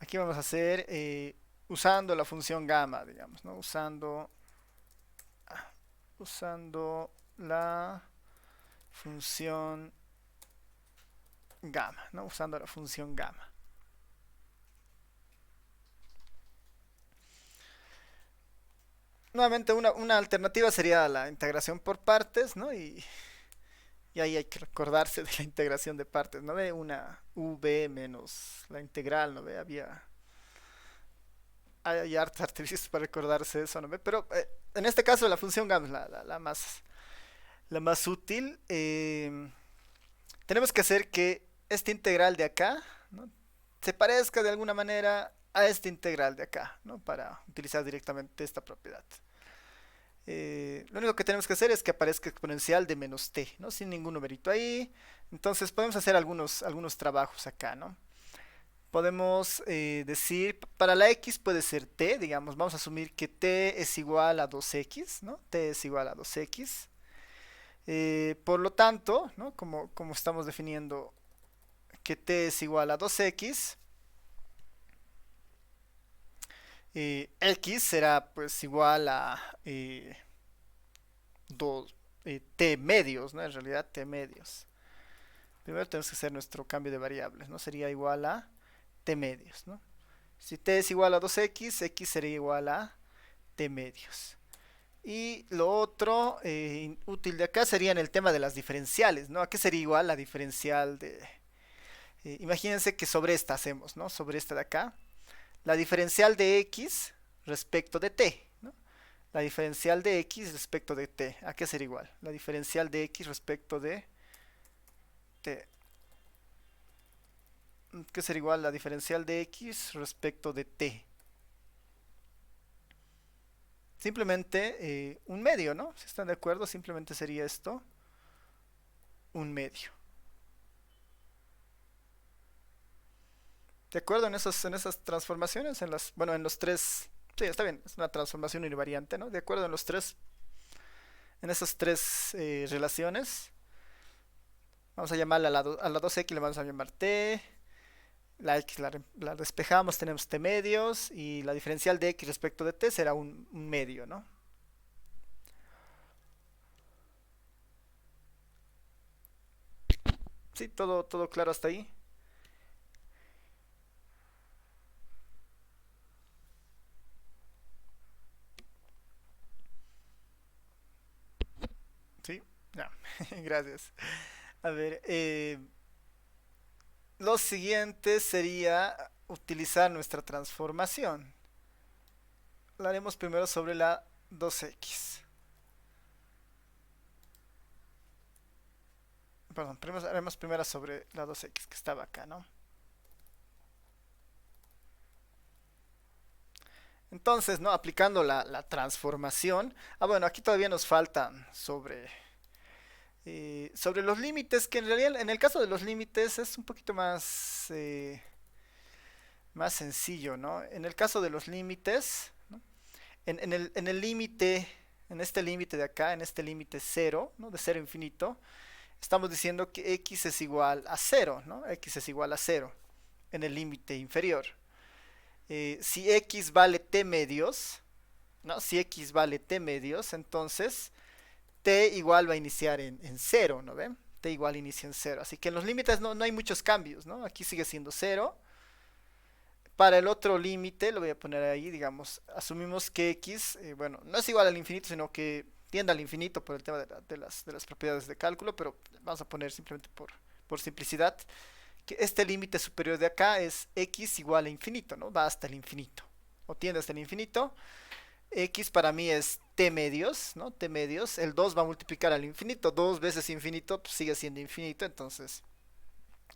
Aquí vamos a hacer usando la función gamma, digamos, ¿no? Usando la función gamma, ¿no? Usando la función gamma. Nuevamente una alternativa sería la integración por partes, ¿no? Y ahí hay que recordarse de la integración de partes, ¿no? Ve una v menos la integral, ¿no ve? Hay hartos artificios para recordarse eso, ¿no ve? Pero en este caso la función gamma es la más útil. Tenemos que hacer que este integral de acá, ¿no? Se parezca de alguna manera a este integral de acá, ¿no? Para utilizar directamente esta propiedad. Lo único que tenemos que hacer es que aparezca exponencial de menos t, ¿no? Sin ningún numerito ahí. Entonces podemos hacer algunos trabajos acá, ¿no? Podemos decir, para la x puede ser t, digamos, vamos a asumir que t es igual a 2x, ¿no? T es igual a 2x. Por lo tanto, ¿no? Como estamos definiendo que t es igual a 2x, x será pues igual a 2, t medios, ¿no? En realidad t medios. Primero tenemos que hacer nuestro cambio de variables, ¿no? Sería igual a t medios, ¿no? Si t es igual a 2x, x sería igual a t medios. Y lo otro útil de acá sería en el tema de las diferenciales, ¿no? ¿A qué sería igual la diferencial de... imagínense que sobre esta hacemos, ¿no? Sobre esta de acá. La diferencial de x respecto de t, ¿no? La diferencial de x respecto de t. ¿A qué sería igual? La diferencial de x respecto de t. ¿Qué sería igual? La diferencial de x respecto de t. Simplemente un medio, ¿no? Si están de acuerdo, simplemente sería esto un medio. ¿De acuerdo en esas transformaciones? Bueno, en los tres... Sí, está bien, es una transformación univariante, ¿no? De acuerdo en esas tres relaciones. Vamos a llamarla a la 2x, le vamos a llamar t. La x la despejamos, tenemos t medios. Y la diferencial de x respecto de t será un medio, ¿no? Sí, todo claro hasta ahí. Sí, no, gracias. A ver, lo siguiente sería utilizar nuestra transformación. La haremos primero sobre la 2x. Perdón, haremos primero sobre la 2x que estaba acá, ¿no? Entonces, ¿no? Aplicando la transformación. Bueno, aquí todavía nos faltan sobre los límites, que en realidad en el caso de los límites es un poquito más sencillo, ¿no? En el caso de los límites, ¿no? En el límite, en este límite de acá, en este límite 0, ¿no? De 0 a infinito, estamos diciendo que x es igual a 0, ¿no? X es igual a 0 en el límite inferior. Si x vale t medios, ¿no? Si x vale t medios, entonces t igual va a iniciar en 0, ¿no ven? T igual inicia en 0. Así que en los límites no hay muchos cambios, ¿no? Aquí sigue siendo 0. Para el otro límite, lo voy a poner ahí, digamos, asumimos que x, bueno, no es igual al infinito, sino que tiende al infinito por el tema de las propiedades de cálculo, pero vamos a poner simplemente por simplicidad, que este límite superior de acá es x igual a infinito, ¿no? Va hasta el infinito, o tiende hasta el infinito. X para mí es t medios, ¿no? T medios, el 2 va a multiplicar al infinito, 2 veces infinito, pues sigue siendo infinito, entonces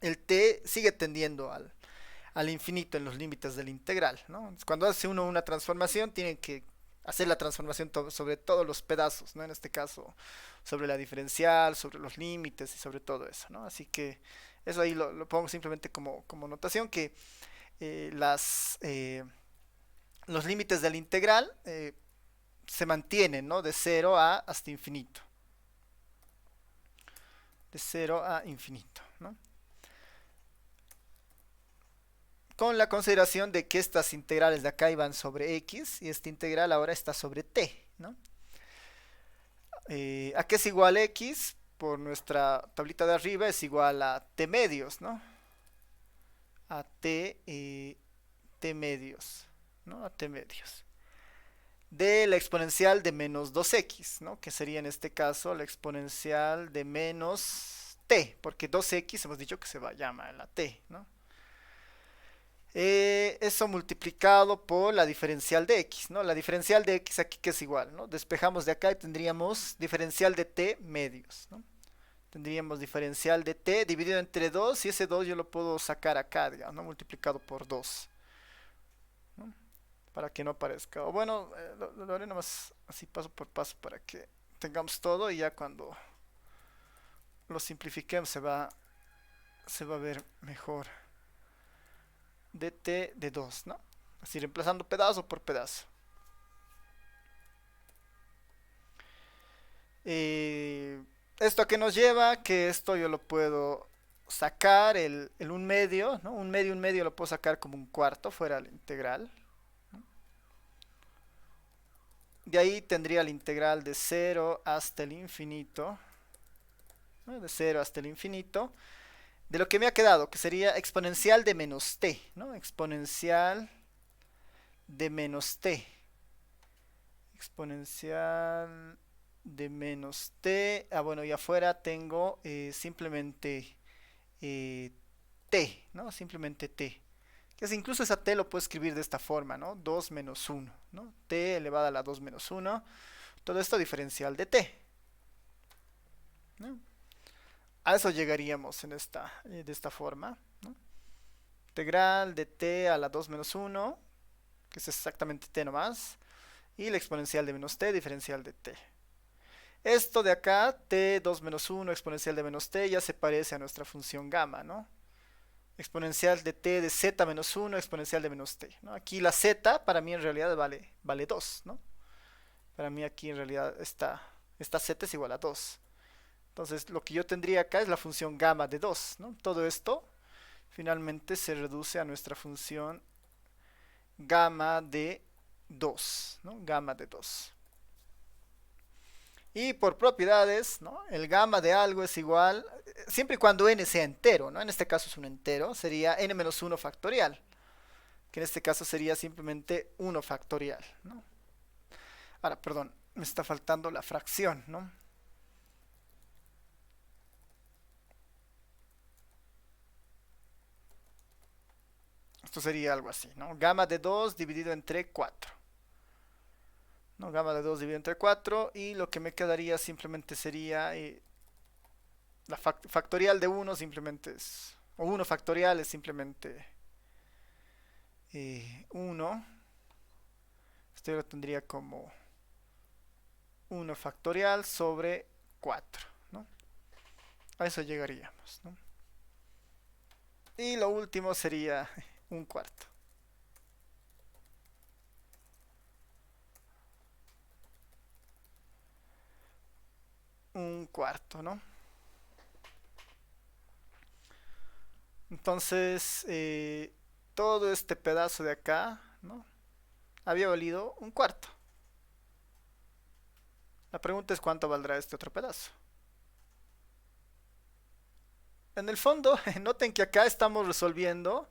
el t sigue tendiendo al infinito en los límites del integral, ¿no? Cuando hace uno una transformación, tiene que hacer la transformación sobre todos los pedazos, ¿no? En este caso, sobre la diferencial, sobre los límites y sobre todo eso, ¿no? Así que eso ahí lo pongo simplemente como notación, que eh, las, eh, los límites del integral se mantienen, ¿no? De 0 a hasta infinito. De 0 a infinito, ¿no? Con la consideración de que estas integrales de acá iban sobre x y esta integral ahora está sobre t, ¿no? ¿A qué es igual x? Por nuestra tablita de arriba es igual a t medios, ¿no? A t medios, ¿no? A t medios. De la exponencial de menos 2x, ¿no? Que sería en este caso la exponencial de menos t, porque 2x hemos dicho que se va a llamar la t, ¿no? Eso multiplicado por la diferencial de x, ¿no? La diferencial de x aquí que es igual, ¿no? Despejamos de acá y tendríamos diferencial de t medios, ¿no? Tendríamos diferencial de t dividido entre 2 y ese 2 yo lo puedo sacar acá, digamos, ¿no? Multiplicado por 2. para que no aparezca. O bueno, lo haré nomás así paso por paso para que tengamos todo y ya cuando lo simplifiquemos se va a ver mejor. Dt de 2, ¿no? Así reemplazando pedazo por pedazo. Eh, ¿Esto a qué nos lleva? Que esto yo lo puedo sacar, el un medio, ¿no? Un medio lo puedo sacar como un cuarto fuera la integral. De ahí tendría la integral de cero hasta el infinito, ¿no? De cero hasta el infinito. De lo que me ha quedado, que sería exponencial de menos t, ¿no? Exponencial de menos t. Exponencial de menos t. Ah, bueno, y afuera tengo simplemente t, ¿no? Simplemente t. Que es incluso esa t lo puedo escribir de esta forma, ¿no? 2 menos 1, ¿no? T elevada a la 2 menos 1. Todo esto diferencial de t, ¿no? A eso llegaríamos de esta forma, ¿no? Integral de t a la 2 menos 1, que es exactamente t nomás, y la exponencial de menos t, diferencial de t. Esto de acá, t 2 menos 1, exponencial de menos t, ya se parece a nuestra función gamma, ¿no? Exponencial de t de z menos 1, exponencial de menos t, ¿no? Aquí la z para mí en realidad vale 2, ¿no? Para mí aquí en realidad esta z es igual a 2. Entonces lo que yo tendría acá es la función gamma de 2, ¿no? Todo esto finalmente se reduce a nuestra función gamma de 2, ¿no? Gamma de 2. Y por propiedades, ¿no? El gamma de algo es igual, siempre y cuando n sea entero, ¿no? En este caso es un entero, sería n menos 1 factorial, que en este caso sería simplemente 1 factorial, ¿no? Ahora, perdón, me está faltando la fracción, ¿no? Esto sería algo así, ¿no? Gamma de 2 dividido entre 4. ¿No? Gamma de 2 dividido entre 4 y lo que me quedaría simplemente sería la factorial de 1 simplemente es, o 1 factorial es simplemente 1. Esto yo lo tendría como 1 factorial sobre 4, ¿no? A eso llegaríamos, ¿no? Y lo último sería un cuarto. Un cuarto, ¿no? Entonces, todo este pedazo de acá, ¿no? Había valido un cuarto. La pregunta es cuánto valdrá este otro pedazo. En el fondo, noten que acá estamos resolviendo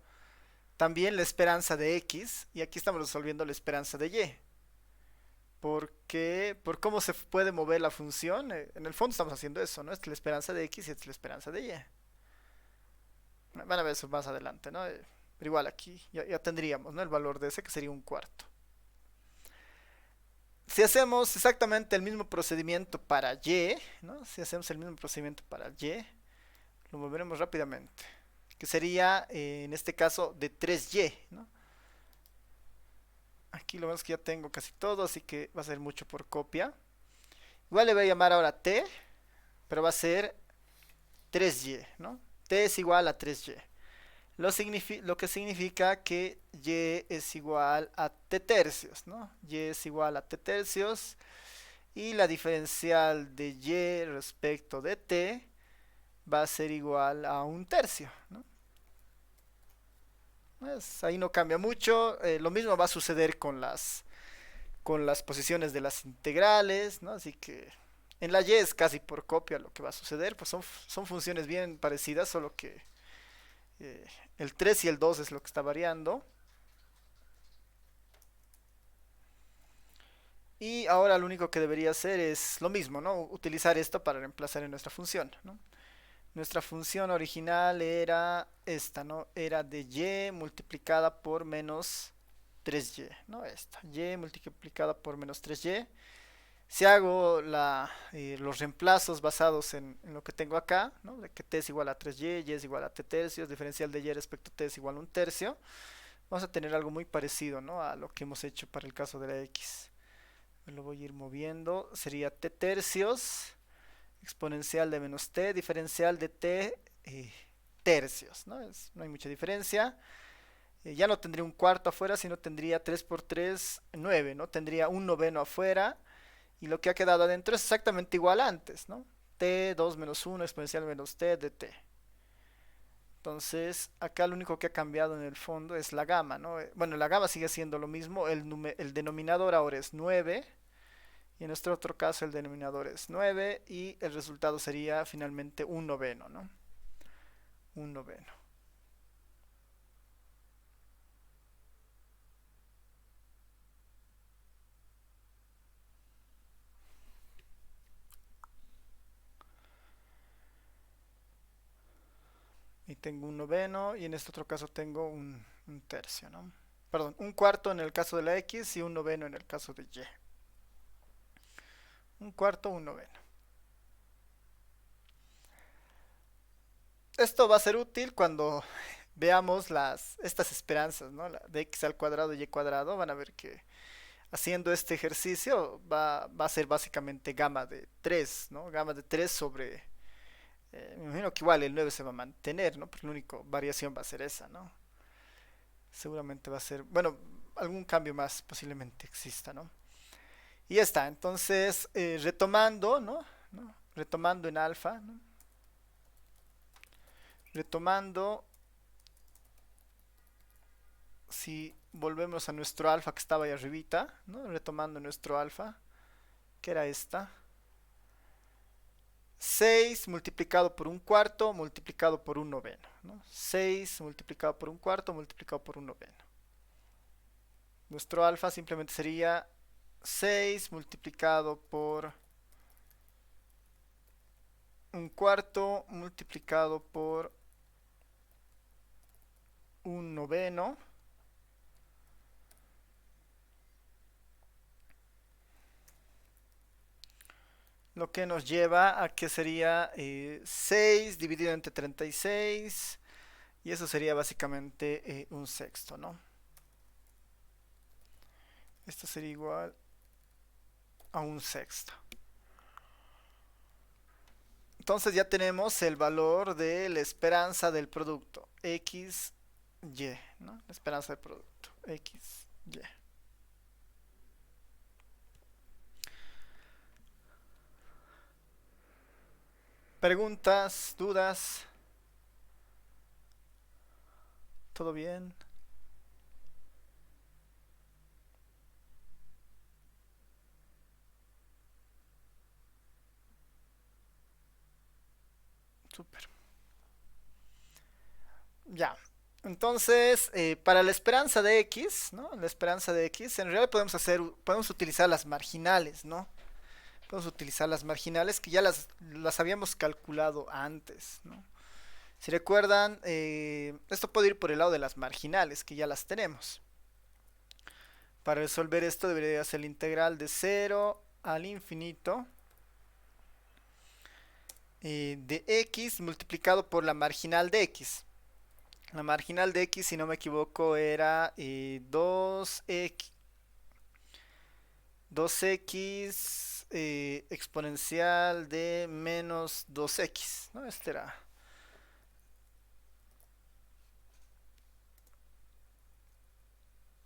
también la esperanza de x y aquí estamos resolviendo la esperanza de y. Porque, por cómo se puede mover la función, en el fondo estamos haciendo eso, ¿no? Esta es la esperanza de x y esta es la esperanza de y. Van a ver eso más adelante, ¿no? Pero igual aquí ya tendríamos, ¿no? El valor de ese que sería un cuarto. Si hacemos exactamente el mismo procedimiento para y, ¿no? Si hacemos el mismo procedimiento para y, lo moveremos rápidamente. Que sería, en este caso, de 3y, ¿no? Aquí lo vemos que ya tengo casi todo, así que va a ser mucho por copia. Igual le voy a llamar ahora t, pero va a ser 3y, ¿no? T es igual a 3y. Lo que significa que y es igual a t tercios, ¿no? Y es igual a t tercios. Y la diferencial de y respecto de t va a ser igual a un tercio, ¿no? Pues ahí no cambia mucho. Lo mismo va a suceder con las posiciones de las integrales, ¿no? Así que en la y es casi por copia lo que va a suceder. Pues son funciones bien parecidas, solo que eh, el 3 y el 2 es lo que está variando. Y ahora lo único que debería hacer es lo mismo, ¿no? Utilizar esto para reemplazar en nuestra función, ¿no? Nuestra función original era esta, ¿no? Era de y multiplicada por menos 3y, ¿no? Esta, y multiplicada por menos 3y. Si hago los reemplazos basados en lo que tengo acá, ¿no? De que t es igual a 3y, y es igual a t tercios, diferencial de y respecto a t es igual a un tercio, vamos a tener algo muy parecido, ¿no? A lo que hemos hecho para el caso de la X. Me lo voy a ir moviendo. Sería t tercios, exponencial de menos t, diferencial de t tercios, ¿no? No hay mucha diferencia. Ya no tendría un cuarto afuera, sino tendría 3 por 3 9, ¿no? Tendría un noveno afuera y lo que ha quedado adentro es exactamente igual a antes, ¿no? T, 2 menos 1, exponencial menos t de t. Entonces, acá lo único que ha cambiado en el fondo es la gama, ¿no? Bueno, la gama sigue siendo lo mismo, el denominador ahora es 9 y en nuestro otro caso el denominador es 9 y el resultado sería finalmente un noveno, ¿no? Un noveno. Y tengo un noveno y en este otro caso tengo un tercio, ¿no? Perdón, un cuarto en el caso de la X y un noveno en el caso de Y. Un cuarto, un noveno. Esto va a ser útil cuando veamos estas esperanzas, ¿no? La de x al cuadrado y y cuadrado. Van a ver que haciendo este ejercicio va a ser básicamente gamma de 3, ¿no? Gamma de 3 sobre... me imagino que igual el 9 se va a mantener, ¿no? Porque la única variación va a ser esa, ¿no? Seguramente va a ser... Bueno, algún cambio más posiblemente exista, ¿no? Y ya está. Entonces, retomando, ¿no? ¿no? Retomando en alfa, ¿no? Retomando, si volvemos a nuestro alfa que estaba ahí arribita, ¿no? Retomando nuestro alfa, que era esta. 6 multiplicado por un cuarto multiplicado por un noveno, ¿no? 6 multiplicado por un cuarto multiplicado por un noveno. Nuestro alfa simplemente sería 6 multiplicado por un cuarto multiplicado por un noveno. Lo que nos lleva a que sería 6 dividido entre 36 y eso sería básicamente un sexto, ¿no? Esto sería igual a un sexto. Entonces ya tenemos el valor de la esperanza del producto, x, y, ¿no? La esperanza del producto, x, y. ¿Preguntas, dudas? ¿Todo bien? Súper. Ya. Entonces, para la esperanza de x, ¿no? La esperanza de x, en realidad podemos utilizar las marginales, ¿no? Podemos utilizar las marginales que ya las habíamos calculado antes, ¿no? Si recuerdan, esto puede ir por el lado de las marginales, que ya las tenemos. Para resolver esto debería ser la integral de 0 al infinito de x multiplicado por la marginal de x. La marginal de x, si no me equivoco, era 2x, 2x exponencial de menos 2x, ¿no? Este era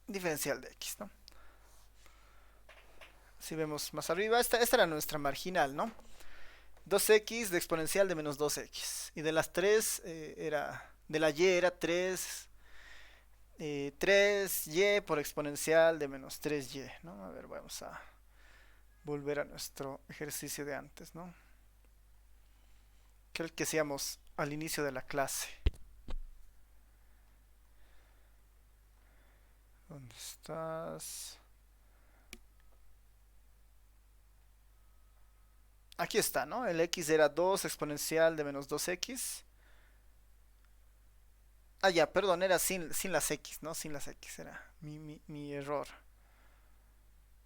diferencial de x, ¿no? Si vemos más arriba, esta era nuestra marginal, ¿no? 2x de exponencial de menos 2x. Y de las 3 de la y era 3y por exponencial de menos 3y, ¿no? A ver, vamos a volver a nuestro ejercicio de antes, ¿no? Que es el que hacíamos al inicio de la clase. ¿Dónde estás? Aquí está, ¿no? El x era 2 exponencial de menos 2x. Ah, ya, perdón, era sin las x, ¿no? Sin las x, era mi error.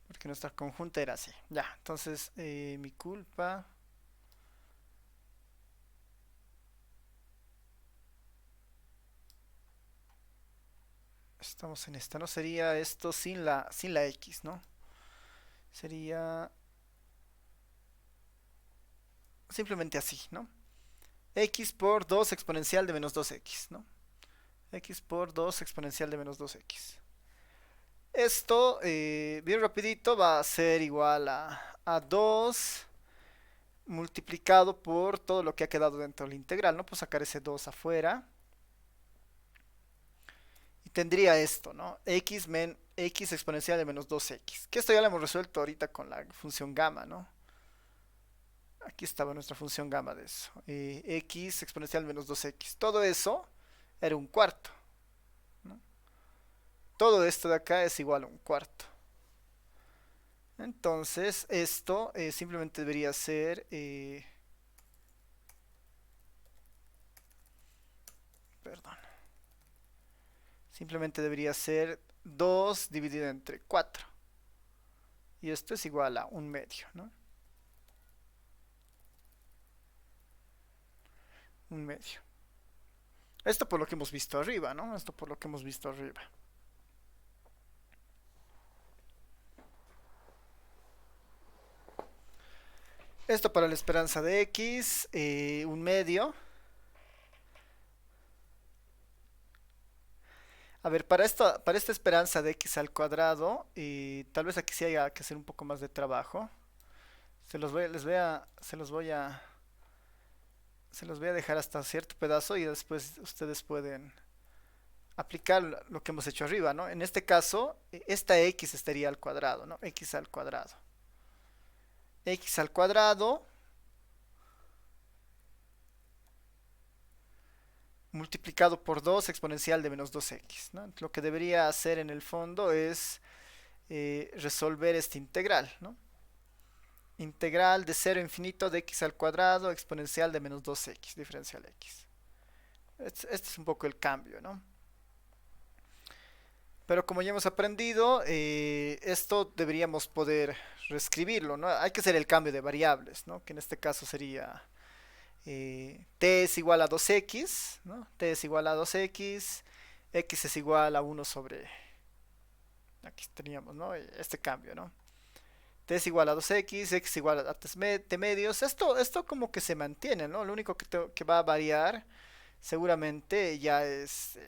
Porque nuestra conjunta era así. Ya, entonces, mi culpa. Estamos en esta, ¿no? Sería esto sin la X, ¿no? Sería simplemente así, ¿no? X por 2 exponencial de menos 2x, ¿no? X por 2 exponencial de menos 2x. Esto, bien rapidito, va a ser igual a 2 multiplicado por todo lo que ha quedado dentro de la integral, ¿no? Pues sacar ese 2 afuera. Y tendría esto, ¿no? X exponencial de menos 2x. Que esto ya lo hemos resuelto ahorita con la función gamma, ¿no? Aquí estaba nuestra función gamma de eso. X exponencial de menos 2x. Todo eso era un cuarto, ¿no? Todo esto de acá es igual a un cuarto. Entonces, esto simplemente debería ser... perdón. Simplemente debería ser 2 dividido entre 4. Y esto es igual a un medio, ¿no? Un medio. Esto por lo que hemos visto arriba, ¿no? Esto por lo que hemos visto arriba. Esto para la esperanza de x, un medio. A ver, para esta esperanza de x al cuadrado, tal vez aquí sí haya que hacer un poco más de trabajo. Se los voy a dejar hasta cierto pedazo y después ustedes pueden aplicar lo que hemos hecho arriba, ¿no? En este caso, esta x estaría al cuadrado, ¿no? X al cuadrado. X al cuadrado multiplicado por 2 exponencial de menos 2x, ¿no? Lo que debería hacer en el fondo es resolver esta integral, ¿no? Integral de 0 a infinito de x al cuadrado exponencial de menos 2x, diferencial x. Este es un poco el cambio, ¿no? Pero como ya hemos aprendido, esto deberíamos poder reescribirlo, ¿no? Hay que hacer el cambio de variables, ¿no? Que en este caso sería t es igual a 2x, ¿no? T es igual a 2x, x es igual a 1 sobre... Aquí teníamos, ¿no? Este cambio, ¿no? T es igual a 2x, x es igual a t medios. Esto como que se mantiene, ¿no? Lo único que va a variar seguramente ya es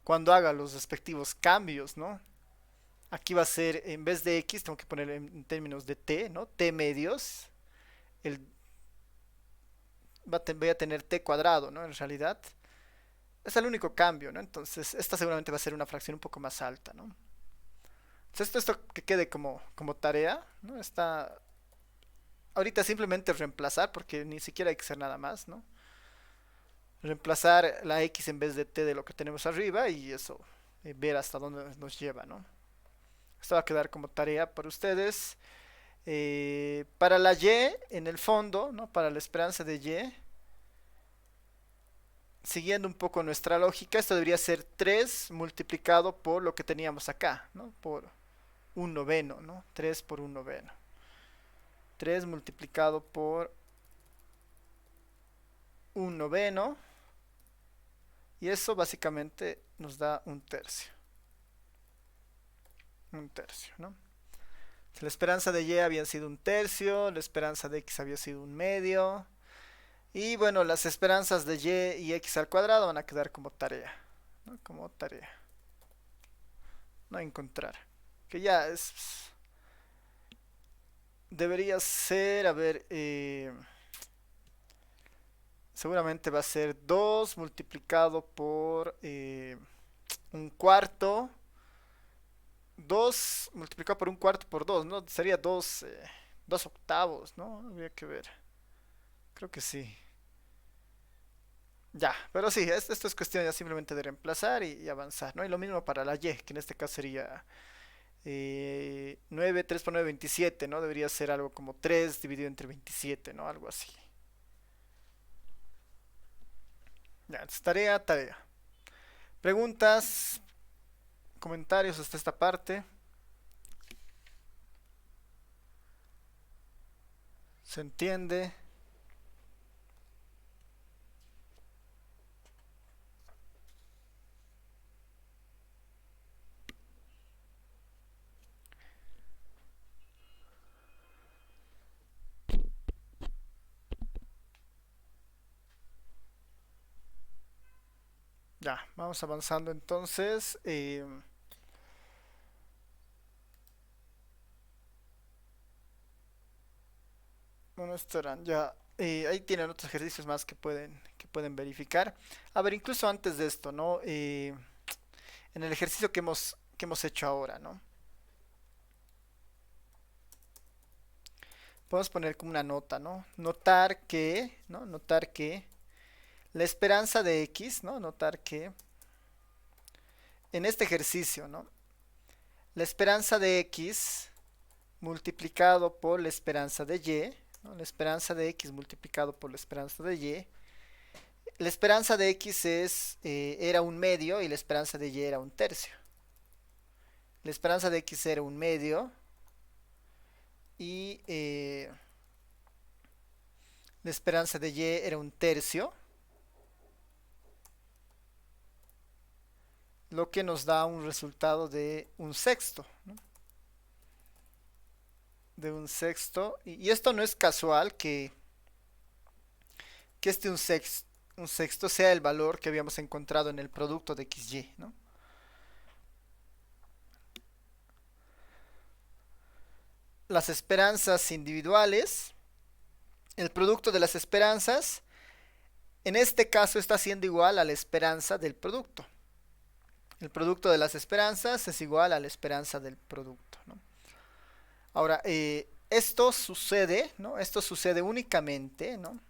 cuando haga los respectivos cambios, ¿no? Aquí va a ser, en vez de x, tengo que poner en términos de t, ¿no? T medios. El, voy a tener t cuadrado, ¿no? En realidad. Es el único cambio, ¿no? Entonces, esta seguramente va a ser una fracción un poco más alta, ¿no? Entonces, esto que quede como tarea, ¿no? Está... Ahorita simplemente reemplazar, porque ni siquiera hay que hacer nada más, ¿no? Reemplazar la x en vez de t de lo que tenemos arriba y eso, ver hasta dónde nos lleva, ¿no? Esto va a quedar como tarea para ustedes. Para la y, en el fondo, ¿no? Para la esperanza de y, siguiendo un poco nuestra lógica, esto debería ser 3 multiplicado por lo que teníamos acá, ¿no? Por un noveno, ¿no? 3 por un noveno. 3 multiplicado por un noveno. Y eso básicamente nos da un tercio. Un tercio, ¿no? La esperanza de y había sido un tercio, la esperanza de x había sido un medio. Y bueno, las esperanzas de y x al cuadrado van a quedar como tarea, ¿no? Como tarea. No encontrar. Que ya es... Debería ser, a ver, seguramente va a ser 2 multiplicado por un cuarto. 2 multiplicado por un cuarto por 2, ¿no? Sería 2 octavos, ¿no? Habría que ver. Creo que sí. Ya, pero sí, esto es cuestión ya simplemente de reemplazar y avanzar, ¿no? Y lo mismo para la y, que en este caso sería 9, 3 por 9, 27, ¿no? Debería ser algo como 3 dividido entre 27, ¿no? Algo así. Ya, entonces, tarea. Preguntas, comentarios hasta esta parte. ¿Se entiende? Ya, vamos avanzando entonces. Bueno, esto eran ya. Ahí tienen otros ejercicios más que pueden verificar. A ver, incluso antes de esto, ¿no? En el ejercicio que hemos hecho ahora, ¿no? Podemos poner como una nota, ¿no? Notar que, ¿no? Notar que la esperanza de X, ¿no? Notar que en este ejercicio, ¿no? La esperanza de X multiplicado por la esperanza de Y, ¿no? La esperanza de X multiplicado por la esperanza de Y. La esperanza de X era un medio y la esperanza de Y era un tercio. La esperanza de X era un medio y la esperanza de Y era un tercio, lo que nos da un resultado de un sexto, ¿no? De un sexto. Y esto no es casual que un sexto sea el valor que habíamos encontrado en el producto de XY, ¿no? Las esperanzas individuales, el producto de las esperanzas, en este caso está siendo igual a la esperanza del producto. El producto de las esperanzas es igual a la esperanza del producto, ¿no? Ahora, esto sucede, ¿no? Esto sucede únicamente, ¿no?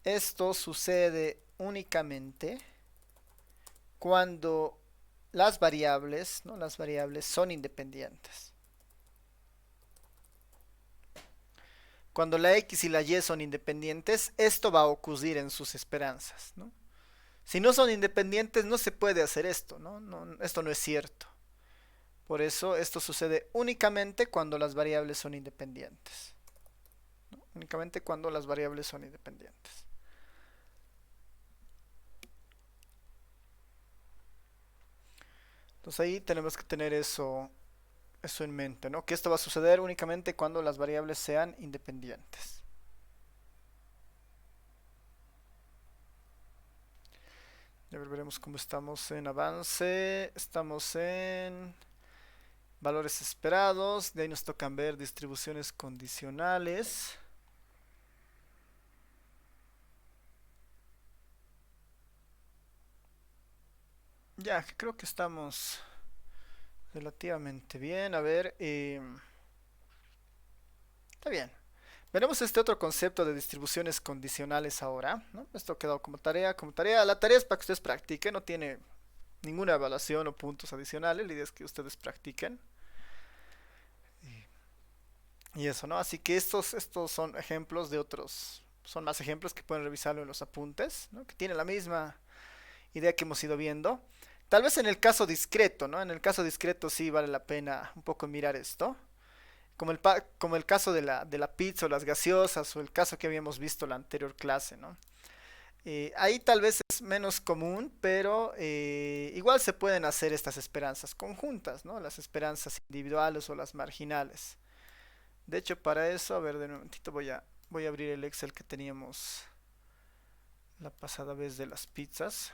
Esto sucede únicamente cuando las variables, ¿no? Las variables son independientes. Cuando la X y la Y son independientes, esto va a ocurrir en sus esperanzas, ¿no? Si no son independientes, no se puede hacer esto, ¿no? Esto no es cierto. Por eso esto sucede únicamente cuando las variables son independientes, ¿no? Únicamente cuando las variables son independientes. Entonces ahí tenemos que tener eso en mente, ¿no? Que esto va a suceder únicamente cuando las variables sean independientes. Ya veremos cómo estamos en avance. Estamos en valores esperados. De ahí nos tocan ver distribuciones condicionales. Ya, creo que estamos relativamente bien. A ver, está bien. Veremos este otro concepto de distribuciones condicionales ahora, ¿no? Esto ha quedado como tarea, como tarea. La tarea es para que ustedes practiquen, no tiene ninguna evaluación o puntos adicionales. La idea es que ustedes practiquen. Y eso, ¿no? Así que estos son ejemplos de otros, son más ejemplos que pueden revisarlo en los apuntes, ¿no? Que tienen la misma idea que hemos ido viendo. Tal vez en el caso discreto, ¿no? En el caso discreto sí vale la pena un poco mirar esto. Como el caso de la pizza o las gaseosas o el caso que habíamos visto en la anterior clase, ¿no? Ahí tal vez es menos común, pero igual se pueden hacer estas esperanzas conjuntas, ¿no? Las esperanzas individuales o las marginales. De hecho, para eso, a ver, de un momentito voy a abrir el Excel que teníamos la pasada vez de las pizzas.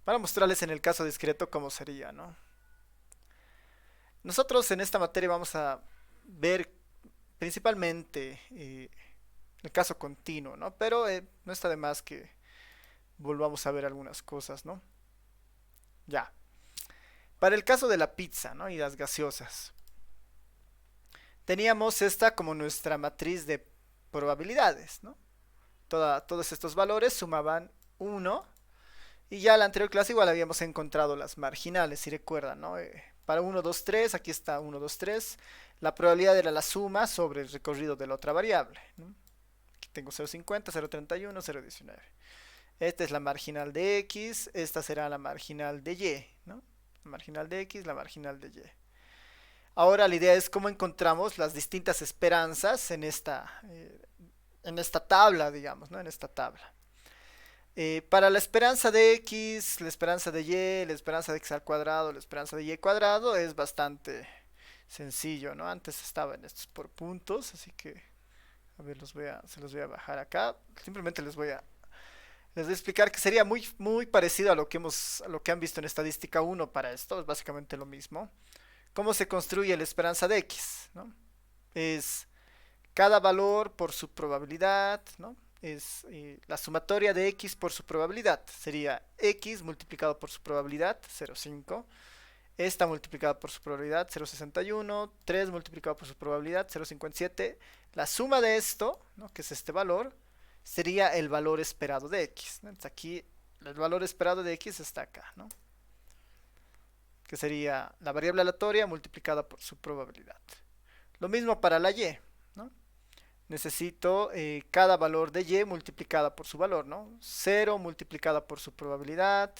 Para mostrarles en el caso discreto cómo sería, ¿no? Nosotros en esta materia vamos a ver principalmente el caso continuo, ¿no? Pero no está de más que volvamos a ver algunas cosas, ¿no? Ya. Para el caso de la pizza, ¿no? Y las gaseosas. Teníamos esta como nuestra matriz de probabilidades, ¿no? Todos estos valores sumaban 1 y ya en la anterior clase igual habíamos encontrado las marginales, si recuerdan, ¿no? Para 1, 2, 3, aquí está 1, 2, 3, la probabilidad era la suma sobre el recorrido de la otra variable, ¿no? Aquí tengo 0,50, 0,31, 0,19. Esta es la marginal de X, esta será la marginal de Y, ¿no? La marginal de X, la marginal de Y. Ahora la idea es cómo encontramos las distintas esperanzas en esta tabla, digamos, ¿no? En esta tabla. Para la esperanza de X, la esperanza de Y, la esperanza de X al cuadrado, la esperanza de Y cuadrado es bastante sencillo, ¿no? Antes estaba en estos por puntos, así que A ver, se los voy a bajar acá. Simplemente les voy a explicar que sería muy parecido a a lo que han visto en estadística uno para esto. Es básicamente lo mismo. ¿Cómo se construye la esperanza de X? ¿No? Es cada valor por su probabilidad, ¿no? Es la sumatoria de X por su probabilidad. Sería X multiplicado por su probabilidad, 0,5. Esta multiplicada por su probabilidad, 0,61. 3 multiplicado por su probabilidad, 0,57. La suma de esto, ¿no? Que es este valor, sería el valor esperado de X, ¿no? Entonces aquí el valor esperado de X está acá, ¿no? Que sería la variable aleatoria multiplicada por su probabilidad. Lo mismo para la Y, ¿no? Necesito cada valor de Y multiplicada por su valor, ¿no? 0 multiplicada por su probabilidad,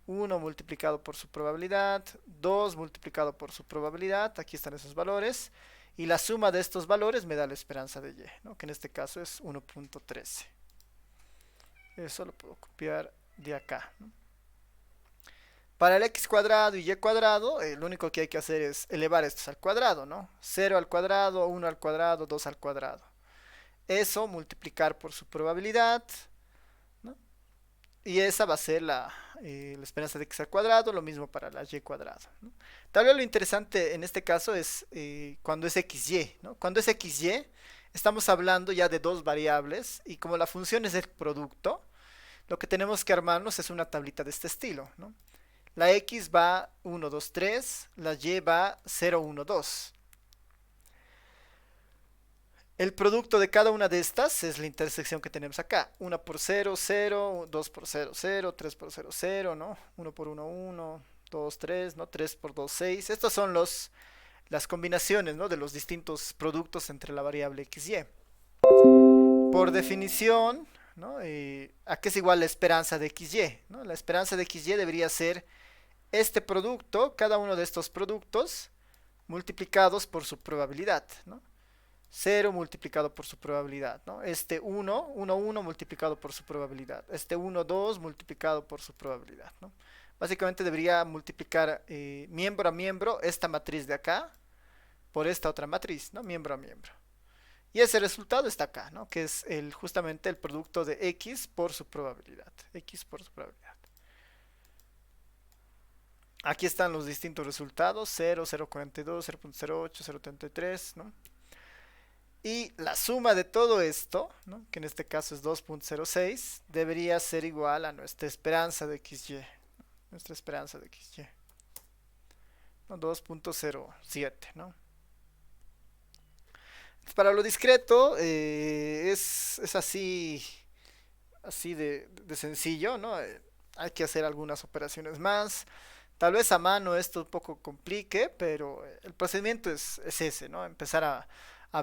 1 multiplicado por su probabilidad, 2 multiplicado por su probabilidad, aquí están esos valores, y la suma de estos valores me da la esperanza de Y, ¿no? Que en este caso es 1,13. Eso lo puedo copiar de acá, ¿no? Para el x cuadrado y y cuadrado, lo único que hay que hacer es elevar estos al cuadrado, ¿no? 0 al cuadrado, 1 al cuadrado, 2 al cuadrado. Eso multiplicar por su probabilidad, ¿no? Y esa va a ser la esperanza de x al cuadrado, lo mismo para la y cuadrado, ¿no? Tal vez lo interesante en este caso es cuando es xy, ¿no? Cuando es xy, estamos hablando ya de dos variables y como la función es el producto, lo que tenemos que armarnos es una tablita de este estilo, ¿no? La x va 1, 2, 3, la y va 0, 1, 2. El producto de cada una de estas es la intersección que tenemos acá. 1 por 0, 0, 2 por 0, 0, 3 por 0, 0, ¿no? 1 por 1, 1, 2, 3, ¿no? 3 por 2, 6. Estas son las combinaciones, ¿no? De los distintos productos entre la variable x y. Por definición, ¿no? ¿A qué es igual la esperanza de xy? ¿No? La esperanza de xy debería ser este producto, cada uno de estos productos, multiplicados por su probabilidad, ¿no? 0 multiplicado por su probabilidad, ¿no? Este 1, 1, 1 multiplicado por su probabilidad. Este 1, 2 multiplicado por su probabilidad, ¿no? Básicamente debería multiplicar miembro a miembro esta matriz de acá por esta otra matriz, ¿no? Miembro a miembro. Y ese resultado está acá, ¿no? Que es justamente el producto de x por su probabilidad. X por su probabilidad. Aquí están los distintos resultados, 0, 0,42, 0,08, 0,33, ¿no? Y la suma de todo esto, ¿no? Que en este caso es 2,06, debería ser igual a nuestra esperanza de xy, ¿no? Nuestra esperanza de xy, ¿no? 2,07, ¿no? Para lo discreto es así de sencillo, ¿no? Hay que hacer algunas operaciones más. Tal vez a mano esto un poco complique, pero el procedimiento es ese, ¿no? Empezar a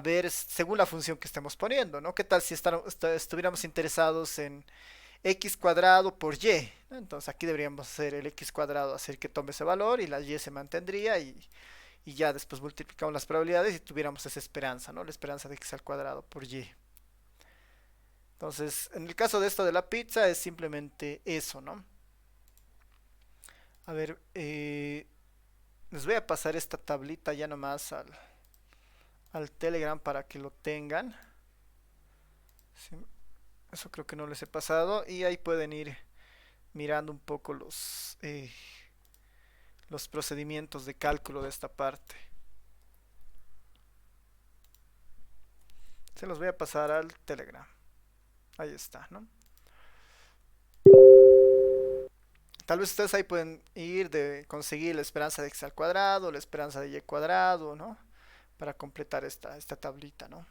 ver según la función que estemos poniendo, ¿no? ¿Qué tal si estuviéramos interesados en x cuadrado por y, ¿no? Entonces aquí deberíamos hacer el x cuadrado, hacer que tome ese valor y la y se mantendría y ya después multiplicamos las probabilidades y tuviéramos esa esperanza, ¿no? La esperanza de x al cuadrado por y. Entonces, en el caso de esto de la pizza es simplemente eso, ¿no? A ver, les voy a pasar esta tablita ya nomás al Telegram para que lo tengan. Sí, eso creo que no les he pasado y ahí pueden ir mirando un poco los procedimientos de cálculo de esta parte. Se los voy a pasar al Telegram. Ahí está, ¿no? Tal vez ustedes ahí pueden ir de conseguir la esperanza de x al cuadrado, la esperanza de y cuadrado, ¿no? Para completar esta tablita, ¿no?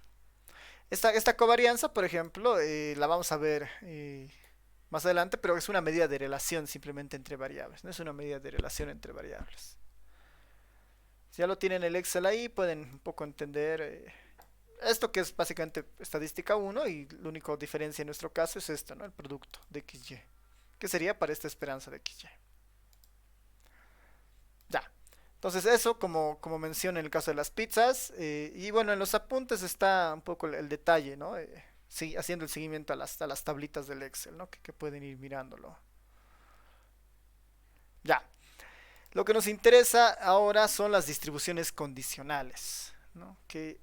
Esta covarianza, por ejemplo, la vamos a ver más adelante, pero es una medida de relación simplemente entre variables, no es una medida de relación entre variables. Si ya lo tienen el Excel ahí, pueden un poco entender esto que es básicamente estadística 1 y la única diferencia en nuestro caso es esto, ¿no? El producto de XY, que sería para esta esperanza de XY. Ya. Entonces eso, como mencioné en el caso de las pizzas, y bueno, en los apuntes está un poco el detalle, ¿no? Sí, haciendo el seguimiento a las tablitas del Excel, ¿no? Que pueden ir mirándolo. Ya. Lo que nos interesa ahora son las distribuciones condicionales, ¿no? Que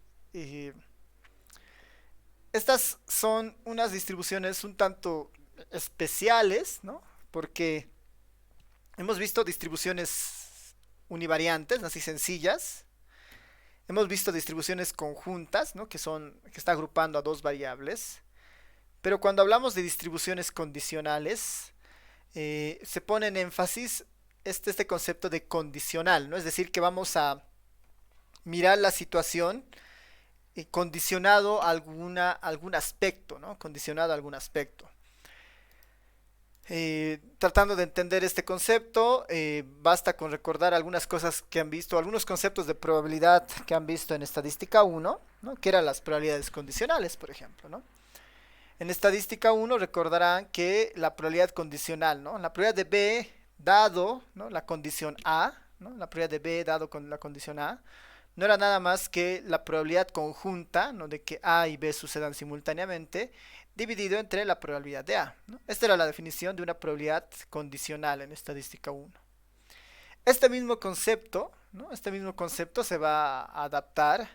Estas son unas distribuciones un tanto especiales, ¿no? Porque hemos visto distribuciones univariantes, así sencillas. Hemos visto distribuciones conjuntas, ¿no? Que está agrupando a dos variables. Pero cuando hablamos de distribuciones condicionales, se pone en énfasis este concepto de condicional, ¿no? Es decir, que vamos a mirar la situación condicionado a algún aspecto, ¿no? Condicionado a algún aspecto. Tratando de entender este concepto, basta con recordar algunas cosas que han visto, algunos conceptos de probabilidad que han visto en estadística 1, ¿no? Que eran las probabilidades condicionales, por ejemplo, ¿no? En estadística 1 recordarán que la probabilidad condicional, ¿no? La probabilidad de B dado, ¿no? La condición A, ¿no? La probabilidad de B dado con la condición A, no era nada más que la probabilidad conjunta, ¿no? De que A y B sucedan simultáneamente, dividido entre la probabilidad de A, ¿no? Esta era la definición de una probabilidad condicional en estadística 1. Este mismo concepto, ¿no? Este mismo concepto se va a adaptar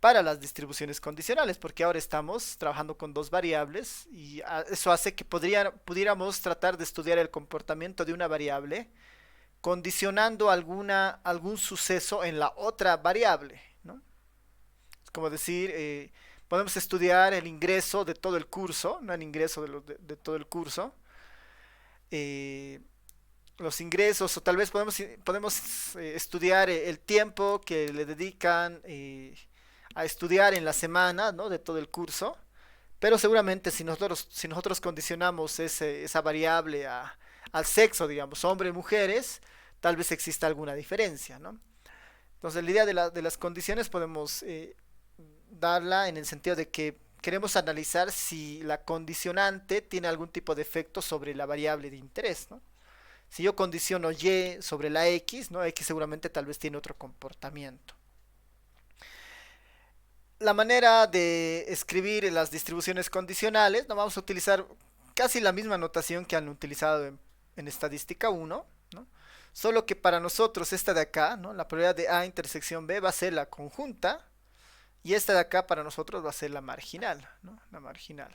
para las distribuciones condicionales, porque ahora estamos trabajando con dos variables y eso hace que pudiéramos tratar de estudiar el comportamiento de una variable condicionando algún suceso en la otra variable, ¿no? Es como decir, podemos estudiar el ingreso de todo el curso, no el ingreso de todo el curso, eh, los ingresos, o tal vez podemos estudiar el tiempo que le dedican a estudiar en la semana, ¿no? De todo el curso, pero seguramente si nosotros condicionamos esa variable al sexo, digamos, hombres y mujeres, tal vez exista alguna diferencia, ¿no? Entonces la idea de las condiciones podemos darla en el sentido de que queremos analizar si la condicionante tiene algún tipo de efecto sobre la variable de interés, ¿no? Si yo condiciono Y sobre la X, ¿no? X seguramente tal vez tiene otro comportamiento. La manera de escribir las distribuciones condicionales, no vamos a utilizar casi la misma notación que han utilizado en estadística 1, ¿no? Solo que para nosotros esta de acá, ¿no? La probabilidad de A intersección B va a ser la conjunta y esta de acá para nosotros va a ser la marginal, ¿no? La marginal.